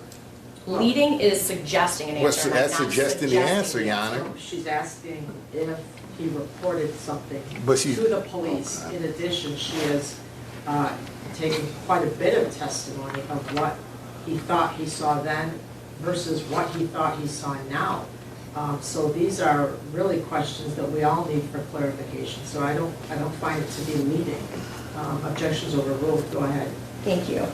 Leading is suggesting an What's answer. that's not suggesting the answer, the Your Honor. So she's asking if he reported something But to she's- the police. Okay. In addition, she has taken quite a bit of testimony of what he thought he saw then versus what he thought he saw now. So these are really questions that we all need for clarification. So I don't find it to be leading. Objections overruled. Go ahead. Thank you.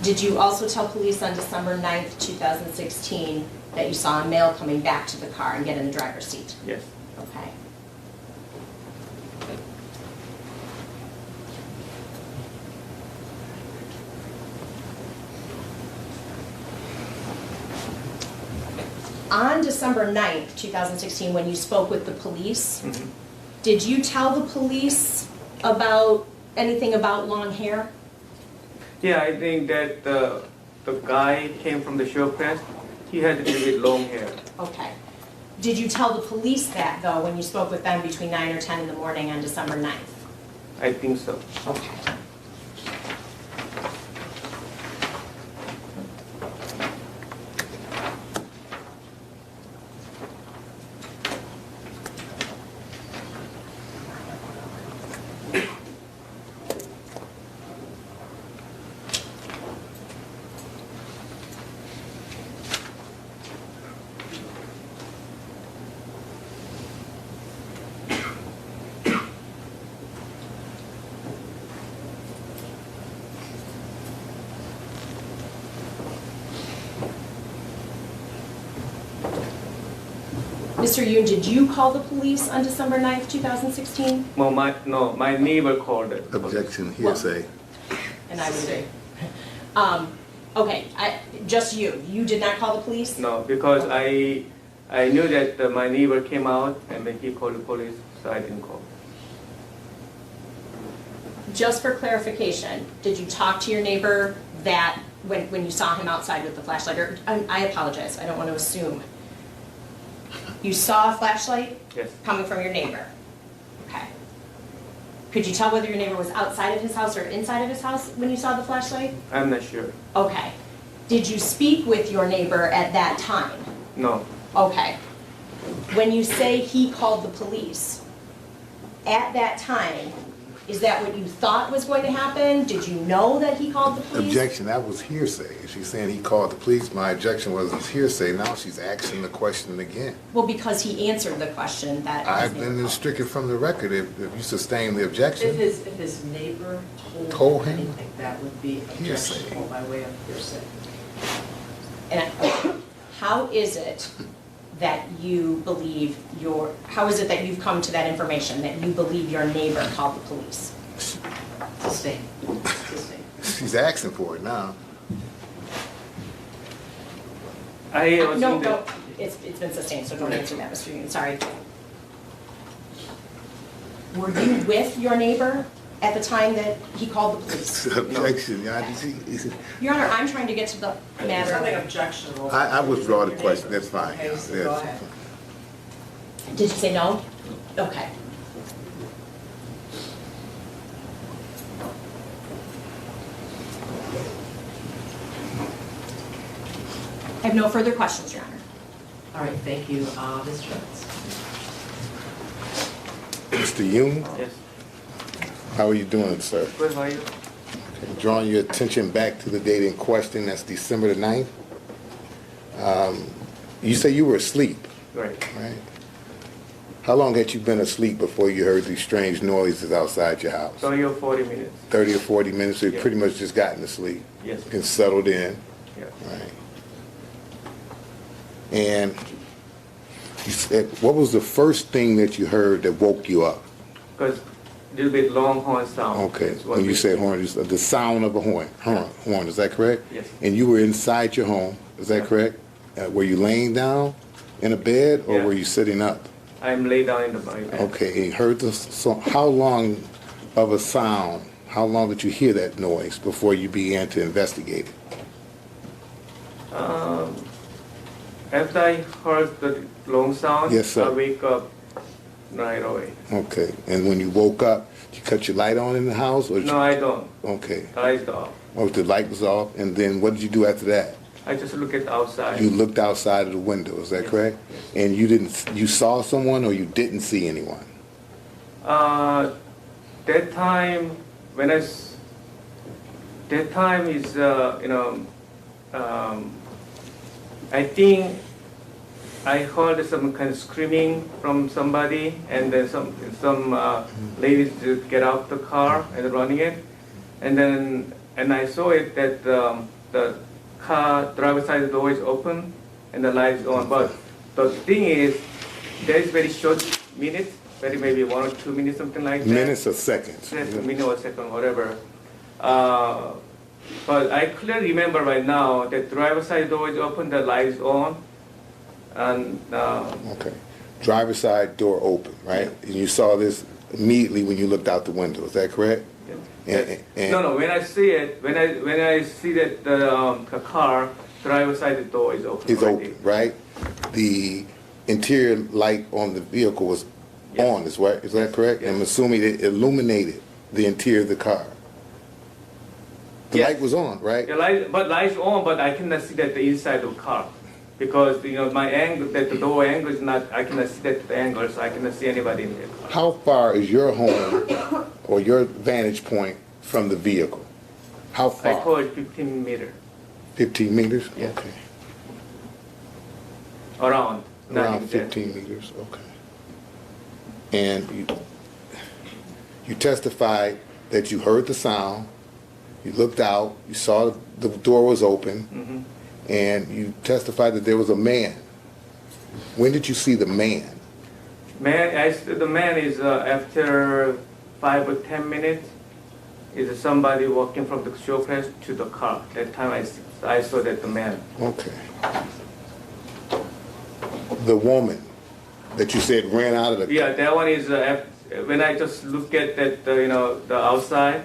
Did you also tell police on December 9th, 2016 that you saw a male coming back to the car and get in the driver's seat? Yes. Okay. On December 9th, 2016, when you spoke with the police, Mm-hmm. did you tell the police about anything about long hair? Yeah, I think that the guy came from the show press. He had a little bit long hair. Okay. Did you tell the police that, though, when you spoke with them between 9 or 10 in the morning on December 9th? I think so. Okay. Mr. Yoon, did you call the police on December 9th, 2016? Well, my neighbor called it. Objection, hearsay. And I would say. Okay, just you. You did not call the police? No, because I knew that my neighbor came out and then he called the police, so I didn't call. Just for clarification, did you talk to your neighbor that when you saw him outside with the flashlight? Or I apologize, I don't want to assume. You saw a flashlight Yes. coming from your neighbor? Okay. Could you tell whether your neighbor was outside of his house or inside of his house when you saw the flashlight? I'm not sure. Okay. Did you speak with your neighbor at that time? No. Okay. When you say he called the police, at that time, is that what you thought was going to happen? Did you know that he called the police? Objection, that was hearsay. She's saying he called the police. My objection was it's hearsay. Now she's asking the question again. Well, because he answered the question that. I've been stricken from the record if you sustain the objection. If his neighbor Told him? anything, that would be Hearsay. objectionable by way of hearsay. And how is it that you believe how is it that you've come to that information, that you believe your neighbor called the police? Sustain. Sustain. She's asking for it now. I was No, in the, no, it's been sustained, so don't answer that, Mr. Union, sorry. Were you with your neighbor at the time that he called the police? Objection. Your Honor, I'm trying to get to the There's nothing matter. objectionable. I withdraw the question. That's fine. Okay, so Yes. go ahead. Did you say no? Okay. I have no further questions, Your Honor. All right, thank you. Ms. Jones. Mr. Yoon, yes. how are you doing, sir? Good, how are you? Drawing your attention back to the date in question, that's December the 9th. You say you were asleep, Right. right? How long had you been asleep before you heard these strange noises outside your house? 30 or 40 minutes. 30 or 40 minutes, so you Yeah. pretty much just gotten to sleep Yes. and settled in, Yeah. right? And you said, what was the first thing that you heard that woke you up? Because a little bit long horn sound. Okay, That's what when you we- say horn, it's the sound of a horn, is that correct? Yes. And you were inside your home, is that correct? Were you laying down in a bed, or Yeah. were you sitting up? I'm laid down in the bed. Okay, and you heard the, so how long of a sound, how long did you hear that noise before you began to investigate it? After I heard the long sound, Yes, sir. I wake up right away. Okay, and when you woke up, did you cut your light on in the house, or did No, I don't. you, okay, Lights off. or the light was off, and then what did you do after that? I just look at outside. You looked outside of the window, is that Yes. correct? And you saw someone, or you didn't see anyone? That time when that time is I think I heard some kind of screaming from somebody, and then some ladies just get out the car and running it, and I saw it that the car driver's side door is open and the lights on. But the thing is, there is very short minutes, maybe 1 or 2 minutes, something like that. Minutes or seconds? Yes, a minute or second, whatever. But I clearly remember right now that driver's side door is open, the lights on, and Okay. Driver's side door open, right? And you saw this immediately when you looked out the window, is that correct? And- no. When I see it, when I see that the car driver's side door is open. It's already. open, right? The interior light on the vehicle was Yes. on, is that correct? Yes. I'm assuming it illuminated the interior of the car. The Yes. light was on, right? The lights on, but I cannot see that the inside of the car. Because my angle, that the door angle is not, I cannot see that the angle, so I cannot see anybody in the car. How far is your home or your vantage point from the vehicle? How I far? call it 15 meter 15 meters? Yes. Okay. around. not Around exact. 15 meters, okay. And you testified that you heard the sound, you looked out, you saw the door was open, Mhm. and you testified that there was a man. When did you see the man? The man is after 5 or 10 minutes. Is somebody walking from the showcase to the car? That time I saw that the man. Okay. The woman that you said ran out of the Yeah, that one is when I just look at that the outside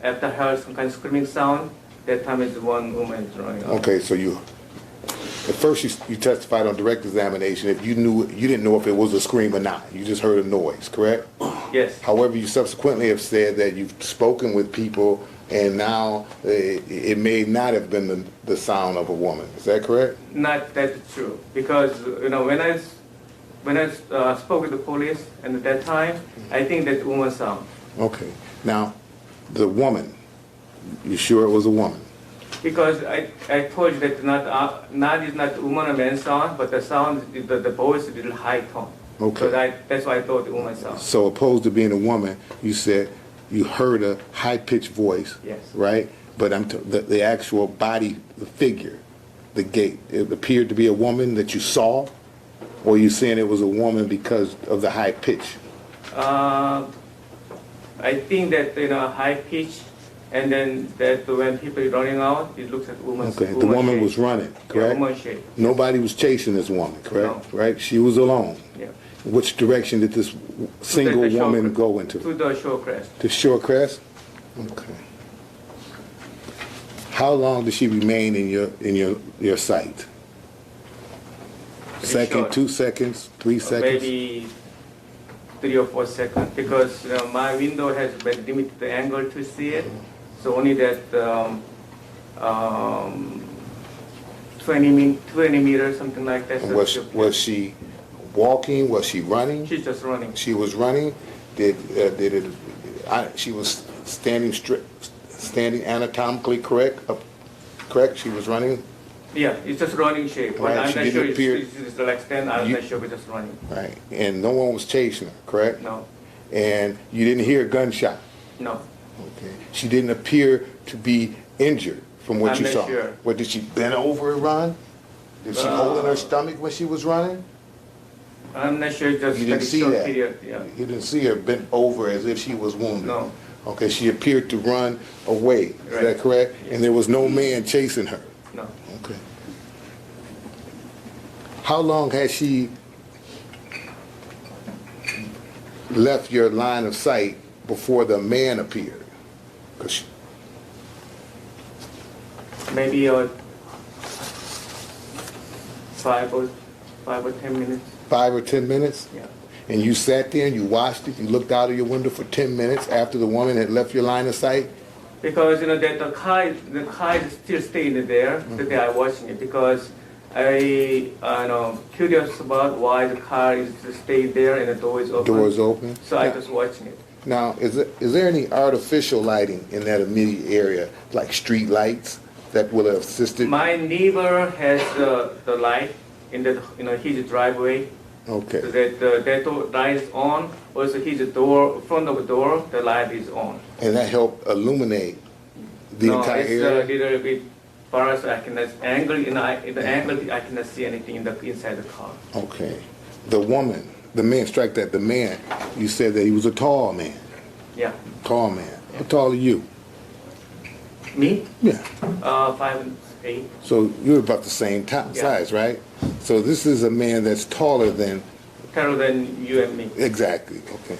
after I heard some kind of screaming sound. That time is one woman running out. Okay, so at first you testified on direct examination if you didn't know if it was a scream or not. You just heard a noise, correct? Yes. However, you subsequently have said that you've spoken with people and now it may not have been the sound of a woman. Is that correct? Not that true, because when I spoke with the police, and at that time, I think that woman sound. Okay. Now, the woman, you sure it was a woman? Because I told you that is not woman or man sound, but the sound, the voice is a little high tone. Okay. So that's why I thought the woman sound. So opposed to being a woman, you said you heard a high-pitched voice, Yes. right? But the actual body, the figure, the gait, it appeared to be a woman that you saw, or you saying it was a woman because of the high pitch? I think that high pitch, and then that when people are running out, it looks like woman's. Okay, the woman shape. was running, Yeah, correct? woman shape. Nobody was chasing this woman, correct? No. Right? She was alone. Yeah. Which direction did this single the shore woman crest. go into? To the shore crest. To Shorecrest? Okay. How long did she remain in your sight? Pretty Second, short. 2 seconds, 3 seconds? Maybe 3 or 4 seconds, because my window has very limited angle to see it. So only that 20 meters, something like that. And was she walking? Was she running? She's just running. She was running. She was standing anatomically correct? Correct? She was running? Yeah, it's just running shape. But Right, I'm she not didn't sure appear- it's like extend. I'm not sure we're just running. Right. And no one was chasing her, correct? No, And you didn't hear a gunshot? no. Okay. She didn't appear to be injured from what I'm you not saw. sure. What, did she bend over and run? Did she hold in her stomach when she was running? I'm not sure. Just You didn't very see short that? period. Yeah. You didn't see her bent over as if she was wounded? No. Okay, she appeared to run away. Is that Right. correct? And there was no man chasing her? No. Okay. How long had she left your line of sight before the man appeared? 'Cause she- Maybe 5 or 10 minutes. 5 or 10 minutes? Yeah. And you sat there and you watched it, you looked out of your window for 10 minutes after the woman had left your line of sight? Because that the car is still staying there. That they are watching it because I curious about why the car is staying there and the door is open. Doors open? So I was watching it. Now, is there any artificial lighting in that immediate area, like street lights, that will have assisted? My neighbor has the light in his driveway. Okay. So that door light is on. Also, his door, front of the door, the light is on. And that helped illuminate the entire it's area? a little bit far as I cannot angle. In the angle, I cannot see anything inside the car. Okay. The woman, the man, strike that, the man, you said that he was a tall man. Yeah. Tall man. How tall are you? Me? Yeah. 5'8". So you're about the same Yeah. size, right? So this is a man that's taller than, Taller than you and me. exactly, okay.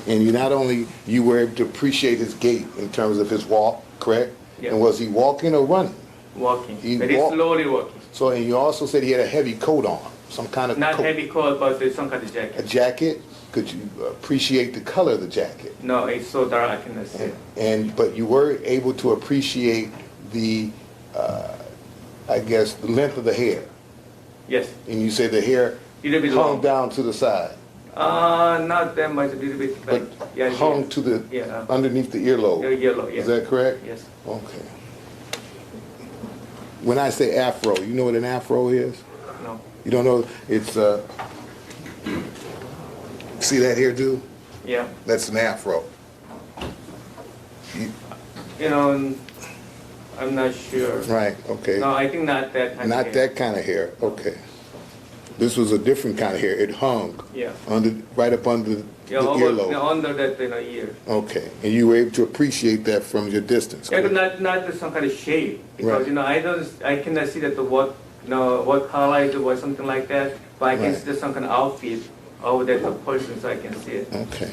And you were able to appreciate his gait in terms of his walk, correct? Yeah. And was he walking or running? Walking. He Very walked. slowly walking. So, and you also said he had a heavy coat on, some kind of Not coat. heavy coat, but there's some kind of A jacket. jacket? Could you appreciate the color of the jacket? No, it's so dark I cannot see it. But you were able to appreciate the, I guess, the length of the hair. Yes. And you said the hair Little bit hung long. down to the side, Not that much. A little bit. but Like, yeah, hung yeah. to the, Yeah. underneath the earlobe. Yellow. Yeah. Is that correct? Yes. Okay. When I say afro, you know what an afro is? No. You don't know? It's, see that here, dude? Yeah. That's an afro. I'm not sure. Right, okay. No, I think not that kind of Not hair. that kind of hair, okay. This was a different kind of hair. It hung Yeah. right up under the Yeah, earlobe. under that ear. Okay, and you were able to appreciate that from your distance. Yeah, correct? but not some kind of shape because Right. I cannot see that what color is or something like that. But I can Right. see some kind of outfit of that person, so I can see it. Okay.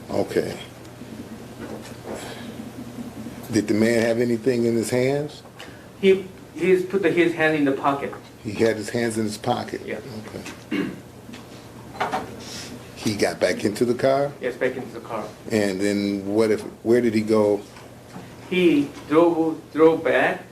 Okay. Did the man have anything in his hands? He's put his hand in the pocket. He had his hands in his pocket? Yeah. Okay. He got back into the car, Yes, back into the car. and then where did he go? He drove back,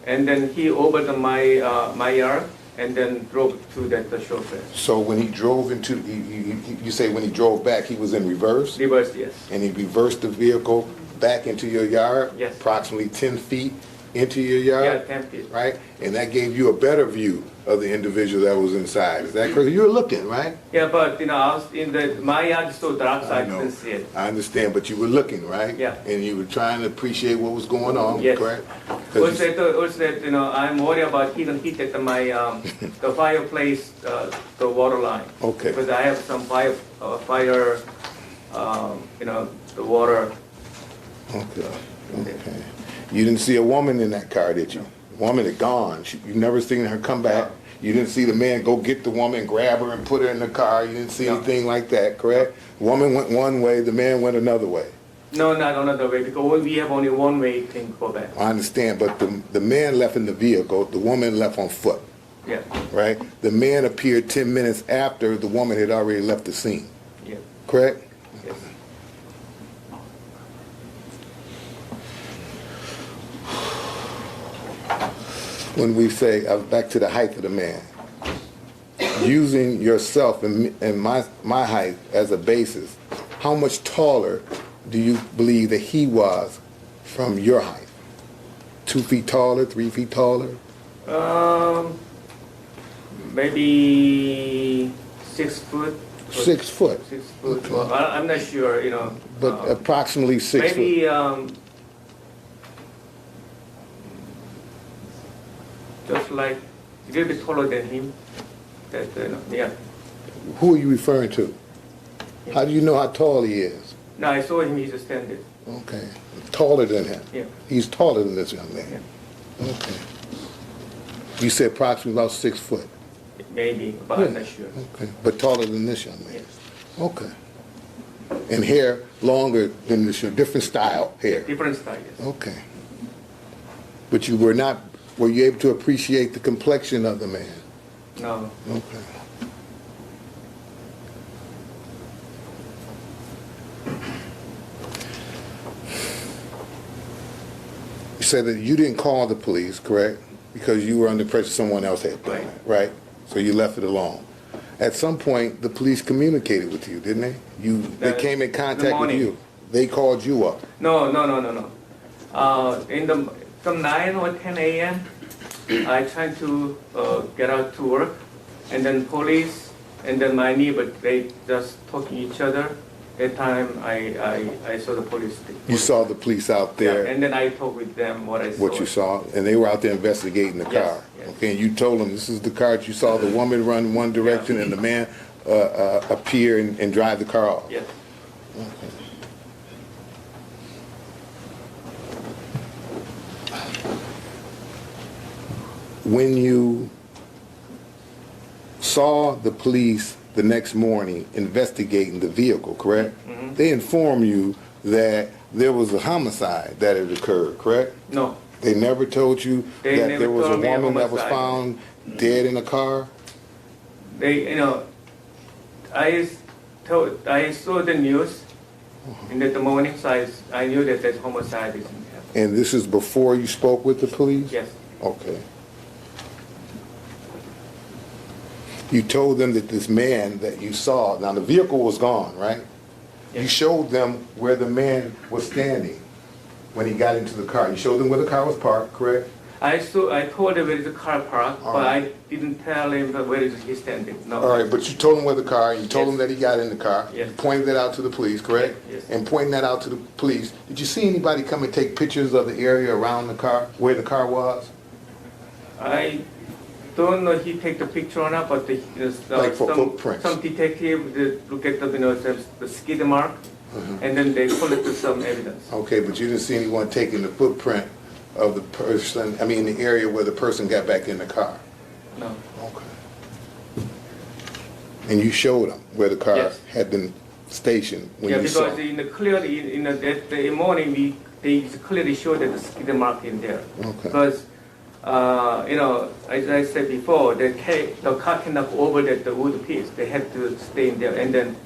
and then he over my yard, and then drove to the chauffeur. So when he drove you say when he drove back, he was in reverse? Reverse, yes. And he reversed the vehicle back into your yard? Yes. Approximately 10 feet into your yard? Yeah, 10 feet. Right? And that gave you a better view of the individual that was inside. Is that correct? You were looking, right? Yeah, but I was in my yard is so dark, so I know. couldn't see it. I understand, but you were looking, right? Yeah. And you were trying to appreciate what was going on, Yes. correct? 'Cause Also, I'm worried about he can hit at my the fireplace, the water line. Okay. Because I have some fire, the water. Okay. Okay. You didn't see a woman in that car, did you? Woman had gone. You never seen her come back. You didn't see the man go get the woman, grab her, and put her in the car. You didn't see No. anything like that, correct? Woman went one way, the man went another way. No, not another way, because we have only one way to go back. I understand, but the man left in the vehicle, the woman left on foot, Yeah, right? The man appeared 10 minutes after the woman had already left the scene, yeah, correct? yes. When we say, back to the height of the man, using yourself and my height as a basis, how much taller do you believe that he was from your height? 2 feet taller, 3 feet taller? Maybe 6 foot. 6 foot, 6 foot. Well, I'm not sure, but approximately 6 maybe foot. just like a little bit taller than him. That yeah. Who are you referring to? How do you know how tall he is? No, I saw him. He's standing. Okay, taller than him. Yeah. He's taller than this young man. Okay. You said approximately about 6 foot. Maybe, but I'm not sure. Okay, but taller than this young man. Yes. Okay. And hair longer than this, different style hair. Different style. Yes. Okay. But were you able to appreciate the complexion of the man? No. Okay. You said that you didn't call the police, correct? Because you were under pressure someone else had done it, right? So you left it alone. At some point, the police communicated with you, didn't they? They came in contact with morning. you. They called you up. No. From 9 or 10 a.m., I tried to get out to work, and then police, and then my neighbor, they just talking each other. That time, I saw the police. You saw the police out there. Yeah, and then I talked with them what I saw. What you saw, and they were out there investigating the Yes, car. yes. Okay, and you told them this is the car that you saw the woman run one direction and the man appear and drive the car off. Yes. When you saw the police the next morning investigating the vehicle, correct? Mm-hmm. They informed you that there was a homicide that had occurred, correct? No. They never told you They that never there was a told me a woman that was homicide. found dead in a car? They, I saw the news in the morning, so I knew that that homicide is happening. And this is before you spoke with the police? Yes. Okay. You told them that this man that you saw, now the vehicle was gone, right? You Yes. showed them where the man was standing when he got into the car. You showed them where the car was parked, correct? I told him where is the car parked, All but right. I didn't tell him where is he standing. No. All right, but you told him where the car, you told Yes. him that he got in the car. Yes. You pointed that out to the police, correct? Yes. And pointing that out to the police, did you see anybody come and take pictures of the area around the car, where the car was? I don't know if he take the picture or not, but Like for footprints. some detective look at the skid mark, and then they collected some evidence. Okay, but you didn't see anyone taking the footprint of the person, the area where the person got back in the car? No. Okay. And you showed them where the car Yes. had been stationed when Yeah, you saw because it? that the morning they clearly showed that the skid mark in there. Okay. Because as I said before, the car cannot go over the wood piece. They had to stay in there, and then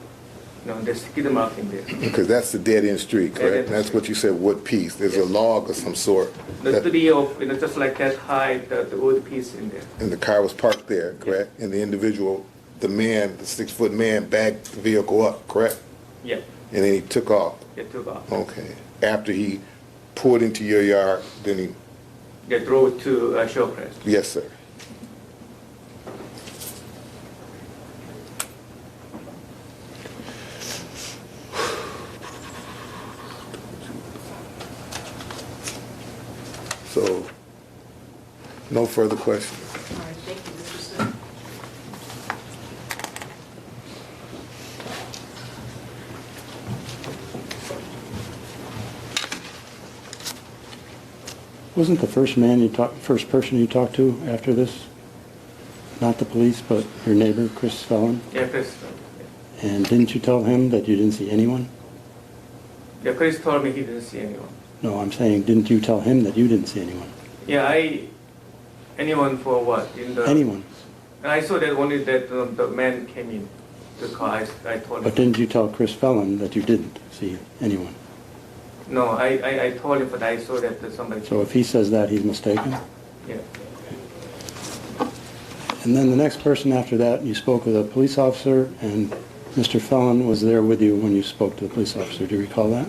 the skid mark in there. Because that's the dead-end street, correct? Dead-end That's what you said, wood piece. There's a log of some sort. The that- tree of, just like that high, the wood piece in there. And the car was parked there, correct? And the individual, the man, the 6-foot man, backed the vehicle up, correct? Yeah, And then he took off. it took off. Okay. After he pulled into your yard, then he, They drove to Showcrest. yes, sir. So, no further questions. All right, thank you, Mr. Smith. Wasn't the first person you talked to after this, not the police, but your neighbor, Chris Fallon? Yeah, Chris. And didn't you tell him that you didn't see anyone? Yeah, Chris told me he didn't see anyone. No, I'm saying, didn't you tell him that you didn't see anyone? Yeah, anyone for what? Anyone. And I saw that only that the man came in the car. I told But him. didn't you tell Chris Fallon that you didn't see anyone? No, I told him, but I saw that somebody. So if he says that, he's mistaken? Yeah. And then the next person after that, you spoke with a police officer, and Mr. Fallon was there with you when you spoke to the police officer. Do you recall that?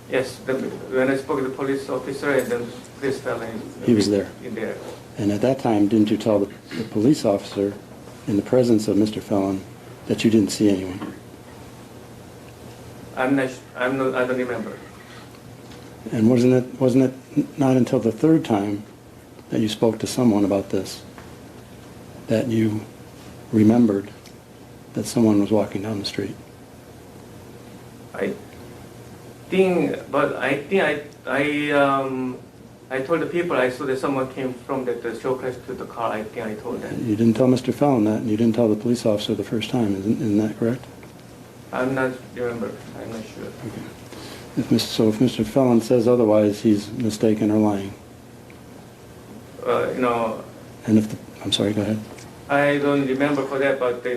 Yes, when I spoke to the police officer and then Chris Fallon. He was there. In there. And at that time, didn't you tell the police officer, in the presence of Mr. Fallon, that you didn't see anyone? I don't remember. And wasn't it not until the third time that you spoke to someone about this that you remembered that someone was walking down the street? I think I told the people I saw that someone came from the showcase to the car. I think I told them. You didn't tell Mr. Fallon that, and you didn't tell the police officer the first time. Isn't that correct? I'm not remember. I'm not sure. If Mr. Fallon says otherwise, he's mistaken or lying. And if I'm sorry, go ahead. I don't remember for that, but I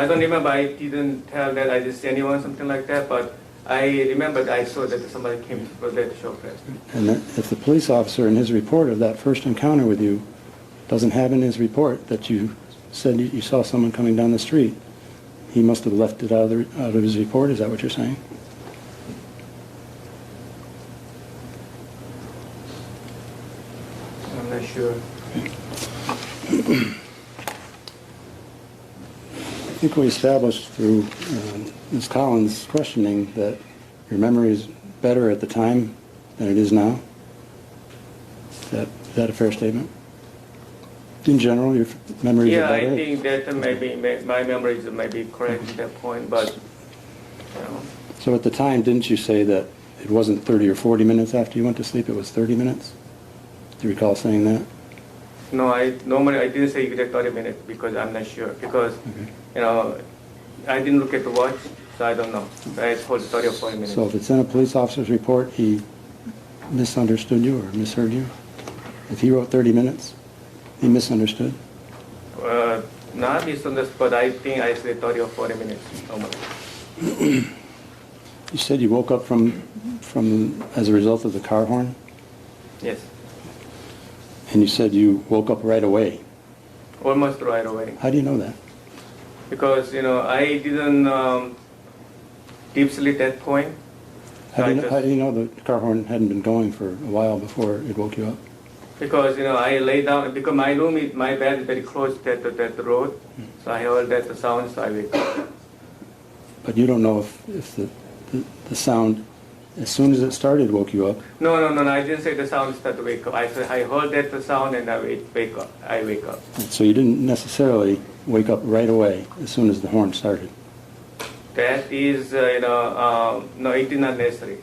don't remember. I didn't tell that I didn't see anyone, something like that. But I remember that I saw that somebody came to that showcase. And that if the police officer in his report of that first encounter with you doesn't have in his report that you said you saw someone coming down the street, he must have left it out of his report. Is that what you're saying? I'm not sure. I think we established through Ms. Collins' questioning that your memory is better at the time than it is now. Is that a fair statement? In general, your memory is Yeah, better? I think that maybe my memories may be correct at that point, but So at the time, didn't you say that it wasn't 30 or 40 minutes after you went to sleep, it was 30 minutes? Do you recall saying that? no, I didn't say exact 30 minutes because I'm not sure because I didn't look at the watch, so I don't know. I told 30 or 40 minutes. So if it's in a police officer's report, he misunderstood you or misheard you? If he wrote 30 minutes, he misunderstood? Not misunderstood, but I think I said 30 or 40 minutes normally. You said you woke up from as a result of the car horn, Yes, and you said you woke up right away. almost right away. How do you know that? Because I didn't deep sleep at that point. How do you know the car horn hadn't been going for a while before it woke you up? Because I lay down because my bed is very close to that road, so I heard that the sound, so I wake up. But you don't know if the sound, as soon as it started, woke you up. No, I didn't say the sound started to wake up. I said I heard that the sound and I wake up. So you didn't necessarily wake up right away as soon as the horn started. That is, no, it is not necessary.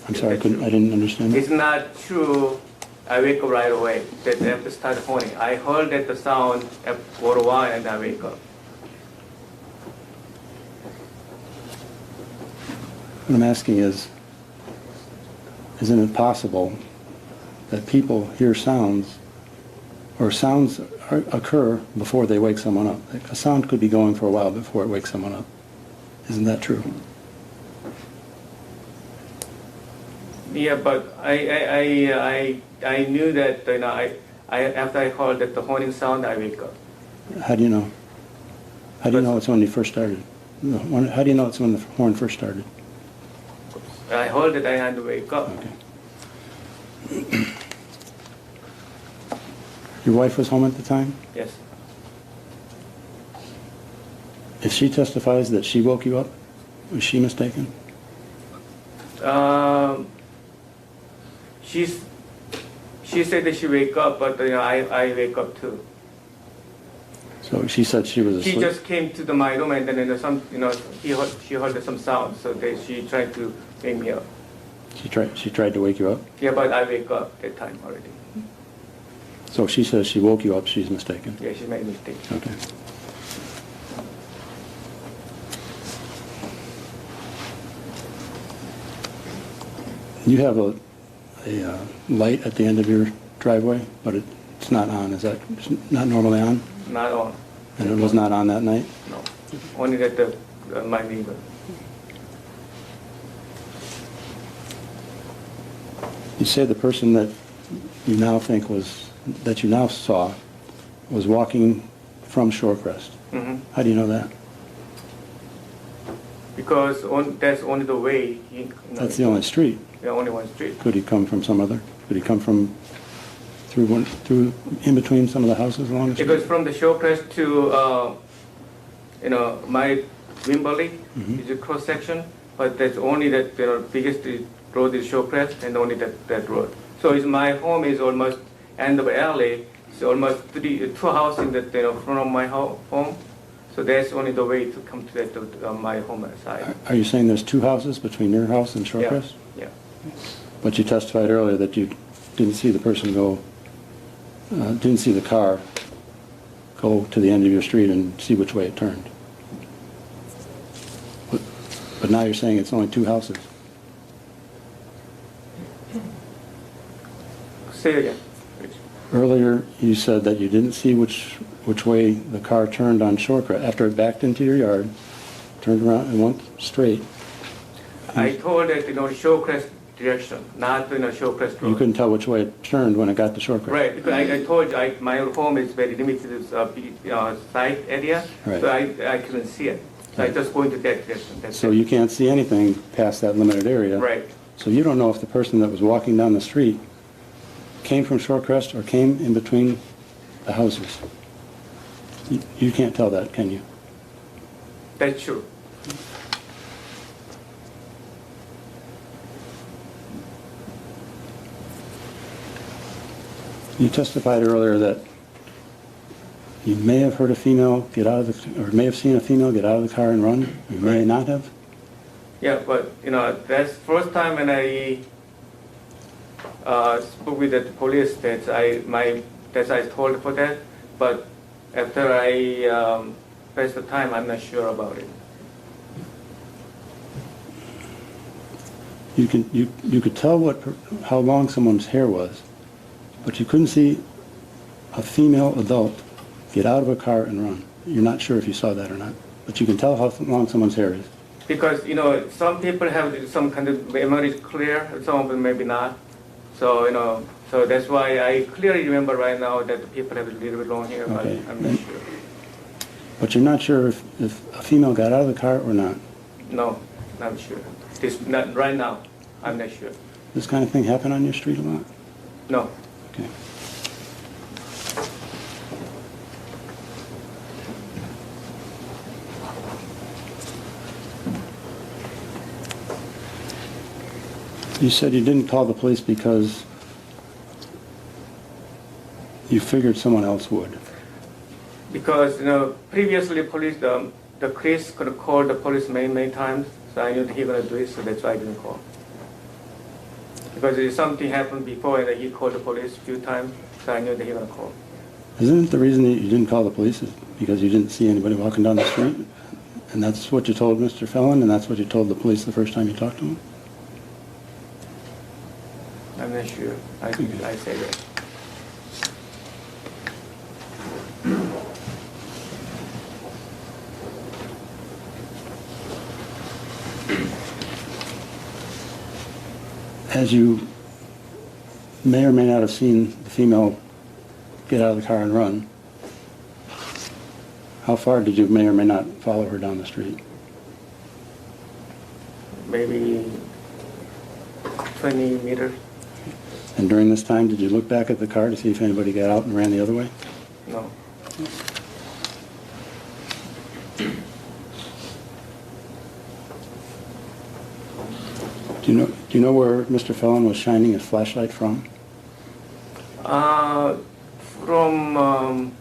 I'm sorry, I didn't understand It's that. not true. I wake up right away. That I have to start horning. I heard that the sound for a while and I wake up. What I'm asking is, isn't it possible that people hear sounds, or sounds occur before they wake someone up. Like, a sound could be going for a while before it wakes someone up. Isn't that true? Yeah, but I knew that, you know, I after I heard that the horning sound, I wake up. How do you know? How do you know it's when you first started? How do you know it's when the horn first started? I heard that I had to wake up. Okay. Your wife was home at the time? Yes. If she testifies that she woke you up, was she mistaken? She said that she wake up, but you know, I wake up too. So she said she was asleep? She just came to my room and then she heard some sound, so she tried to wake me up. She tried to wake you up? Yeah, but I wake up that time already. So if she says she woke you up, she's mistaken? Yeah, she made a mistake. Okay. You have a light at the end of your driveway, but it's not on. Is that not normally on? Not on. And it was not on that night? No. Only that my neighbor. You say the person that you now think that you now saw was walking from Shorecrest. Mm-hmm. How do you know that? Because that's only the way. That's the only street. Yeah, only one street. Could he come from some other? Could he come from through in between some of the houses along the street? It goes from the Showcrest to my Wimberley is a cross section, but that's only that biggest road is Showcrest and only that road. So my home is almost end of alley. It's almost two houses in the front of my home. So that's only the way to come to my home side. Are you saying there's two houses between your house and Shorecrest? Yeah. But you testified earlier that you didn't see the person didn't see the car go to the end of your street and see which way it turned. But now you're saying it's only two houses. Say again. Please. Earlier you said that you didn't see which way the car turned on Shorecrest. After it backed into your yard, turned around and went straight. I told that Showcrest direction, not Showcrest road. You couldn't tell which way it turned when it got to Shorecrest. Right, because I told you my home is very limited site area, Right. so I couldn't see it. So I just go into that direction. That's So it. you can't see anything past that limited area. Right. So you don't know if the person that was walking down the street came from Shorecrest or came in between the houses. You can't tell that, can you? That's true. You testified earlier that you may have heard a female get out of the, or may have seen a female get out of the car and run. You may not have. Yeah, but that's first time when I spoke with the police that I told for that. But after I passed the time, I'm not sure about it. You could tell how long someone's hair was, but you couldn't see a female adult get out of a car and run. You're not sure if you saw that or not, but you can tell how long someone's hair is. Because some people have some kind of memory clear, some of them maybe not. So so that's why I clearly remember right now that the people have a little bit long hair, Okay. but I'm not sure. But you're not sure if a female got out of the car or not. No, not sure. Not right now. I'm not sure. This kind of thing happen on your street a lot? No. Okay. You said you didn't call the police because you figured someone else would. Because previously police the Chris could call the police many times, so I knew that he gonna do it, so that's why I didn't call. Because something happened before and he called the police a few times, so I knew that he gonna call. Isn't it the reason that you didn't call the police is because you didn't see anybody walking down the street? And that's what you told Mr. Felon, and that's what you told the police the first time you talked to him? I'm not sure. I say that. As you may or may not have seen the female get out of the car and run, how far did you may or may not follow her down the street? Maybe 20 meters. And during this time, did you look back at the car to see if anybody got out and ran the other way? No. Do you know where Mr. Felon was shining his flashlight from? From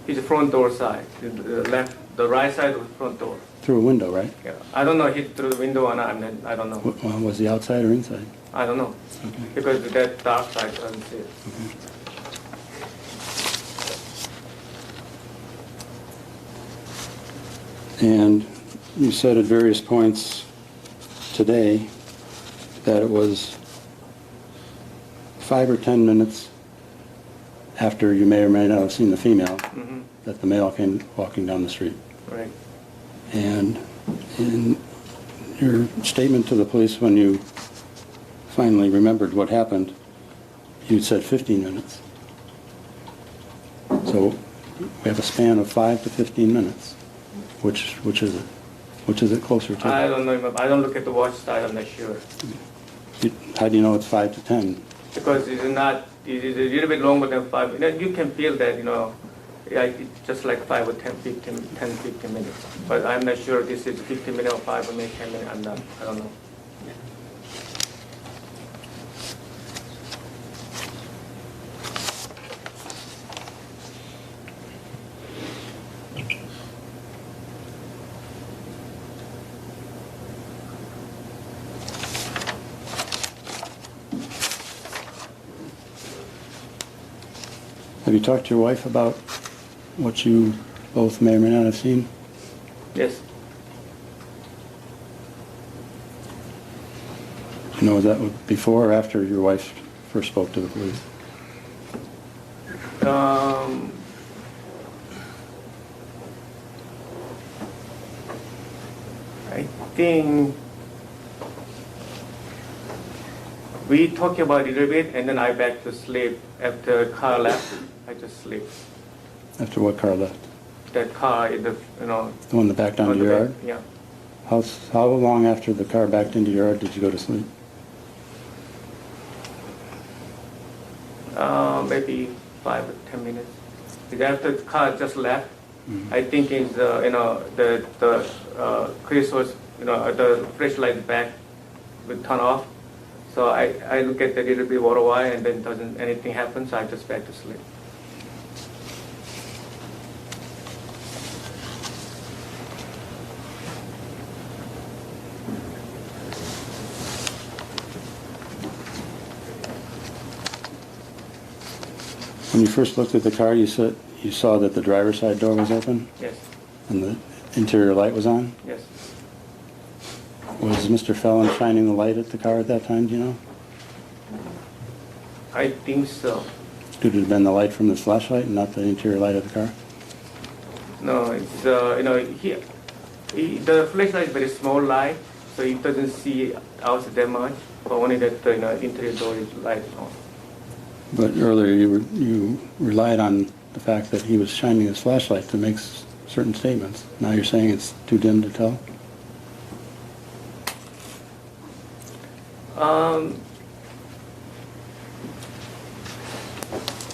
his front door side, the right side of the front door. Through a window, right? Yeah. I don't know if it's through the window or not. I don't know. Was he outside or inside? I don't know. Okay. Because that dark side doesn't see it. And you said at various points today that it was 5 or 10 minutes after you may or may not have seen the female that the male came walking down the street. Right. And in your statement to the police when you finally remembered what happened, you said 15 minutes. So we have a span of 5 to 15 minutes. Which is it? Which is it closer to? I don't know. I don't look at the watch side. I'm not sure. How do you know it's 5 to 10? Because it's not. It is a little bit longer than 5. You can feel that. Yeah, it's just like 5 or 10, 15 minutes. But I'm not sure this is 15 minutes or 5 or maybe 10 minutes. I don't know. Have you talked to your wife about what you both may or may not have seen? Yes. Do you know, was that before or after your wife first spoke to the police? I think we talked about it a little bit, and then I back to sleep. After the car left, I just sleep. After what car left? That car, The one that backed onto on the your back, yard? Yeah. How long after the car backed into your yard did you go to sleep? Maybe 5 or 10 minutes. Because after the car just left, I think it's the Chris was the flashlight back would turn off. So I look at the little bit for a while, and then doesn't anything happen, so I just back to sleep. When you first looked at the car, you saw that the driver's side door was open Yes. and the interior light was on? Yes. Was Mr. Felon shining the light at the car at that time, do you know? I think so. Could it have been the light from the flashlight and not the interior light of the car? No, it's the flashlight is very small light, so it doesn't see out that much. But only that interior door is light on. But earlier you relied on the fact that he was shining his flashlight to make certain statements. Now you're saying it's too dim to tell?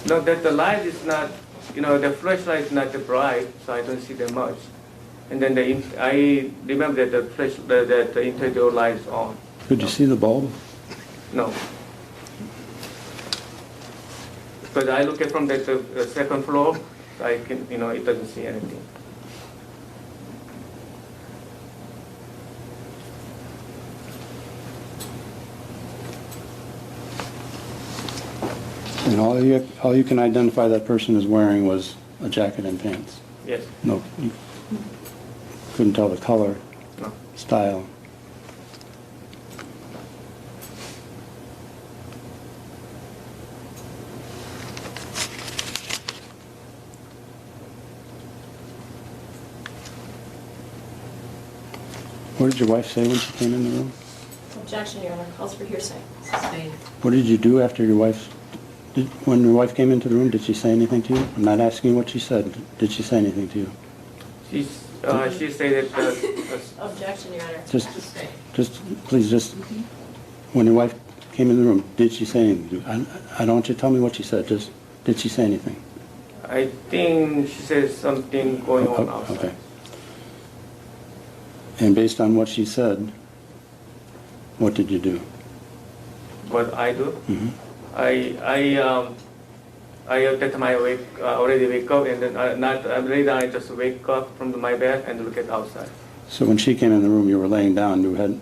No, that the light is not, the flashlight is not that bright, so I don't see that much. And then I remember that that the interior light is on. Could you see the bulb? No. Because I look at from the second floor, I can, it doesn't see anything. And all you can identify that person as wearing was a jacket and pants? Yes. No, you couldn't tell the color, No. style? What did your wife say when she came in the room? Objection, Your Honor, calls for hearsay. Sustained. What did you do after your wife, when your wife came into the room, did she say anything to you? I'm not asking you what she said. Did she say anything to you? She said that Objection, Your Honor. Please, when your wife came in the room, did she say anything to you? I don't want you to tell me what she said, just, did she say anything? I think she said something going on outside. Okay. And based on what she said, what did you do? What I do? Mhm. I at that time already wake up, and then later I just wake up from my bed and look at outside. So when she came in the room, you were laying down, you hadn't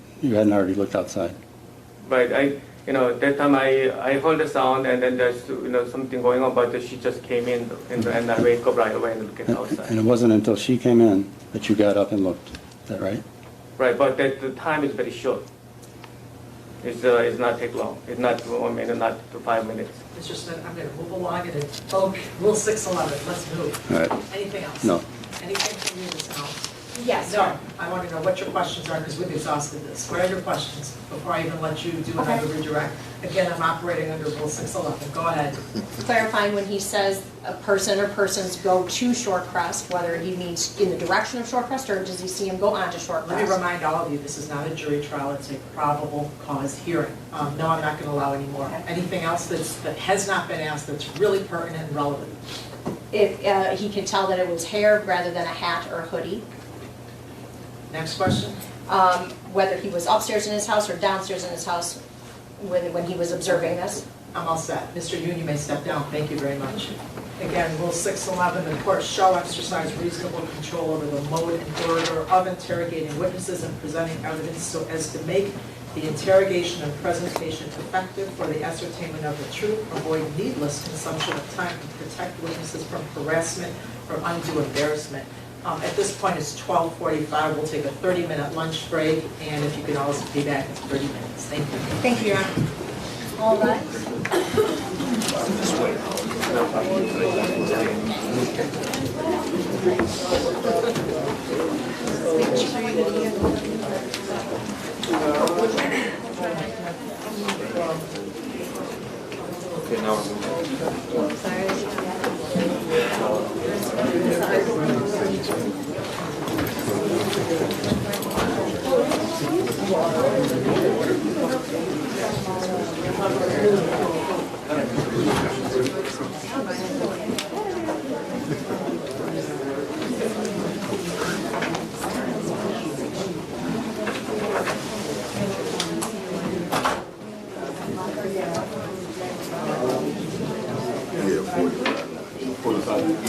already looked outside? But that time I heard the sound, and then there's something going on, but she just came in, and I wake up right away and look at outside. And it wasn't until she came in that you got up and looked, is that right? Right, but the time is very short. It's not take long. It's not 1 minute, not to 5 minutes. Mr. Smith, I'm going to move along and invoke Rule 611. Let's move. All right. Anything else? No. Anything from you, Ms. Allen? Yes. No, I want to know what your questions are because we've exhausted this. What are your questions before I even let you do another redirect? Again, I'm operating under Rule 611. Go ahead. Clarifying when he says a person or persons go to Shorecrest, whether he means in the direction of Shorecrest or does he see him go onto Shorecrest? Let me remind all of you, this is not a jury trial, it's a probable cause hearing. No, I'm not going to allow any more. Okay. Anything else that has not been asked that's really pertinent and relevant? If he can tell that it was hair rather than a hat or a hoodie. Next question. Whether he was upstairs in his house or downstairs in his house when he was observing this. I'm all set. Mr. Yoon, you may step down. Thank you very much. Again, Rule 611, the court shall exercise reasonable control over the mode and order of interrogating witnesses and presenting evidence so as to make the interrogation and presentation effective for the ascertainment of the truth, avoid needless consumption of time, and protect witnesses from harassment or undue embarrassment. At this point, it's 12:45. We'll take a 30-minute lunch break, and if you can always be back in 30 minutes. Thank you. Thank you, Your Honor. All rise. Okay, now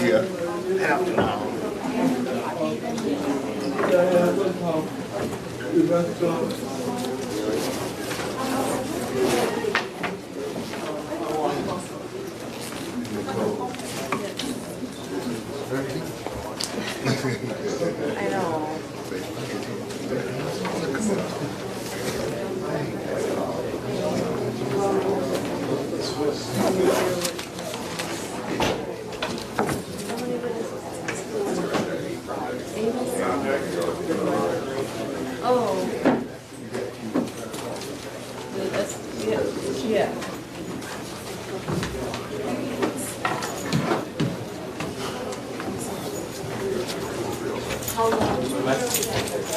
Yeah, half an hour. I know. Oh. Yeah. How long?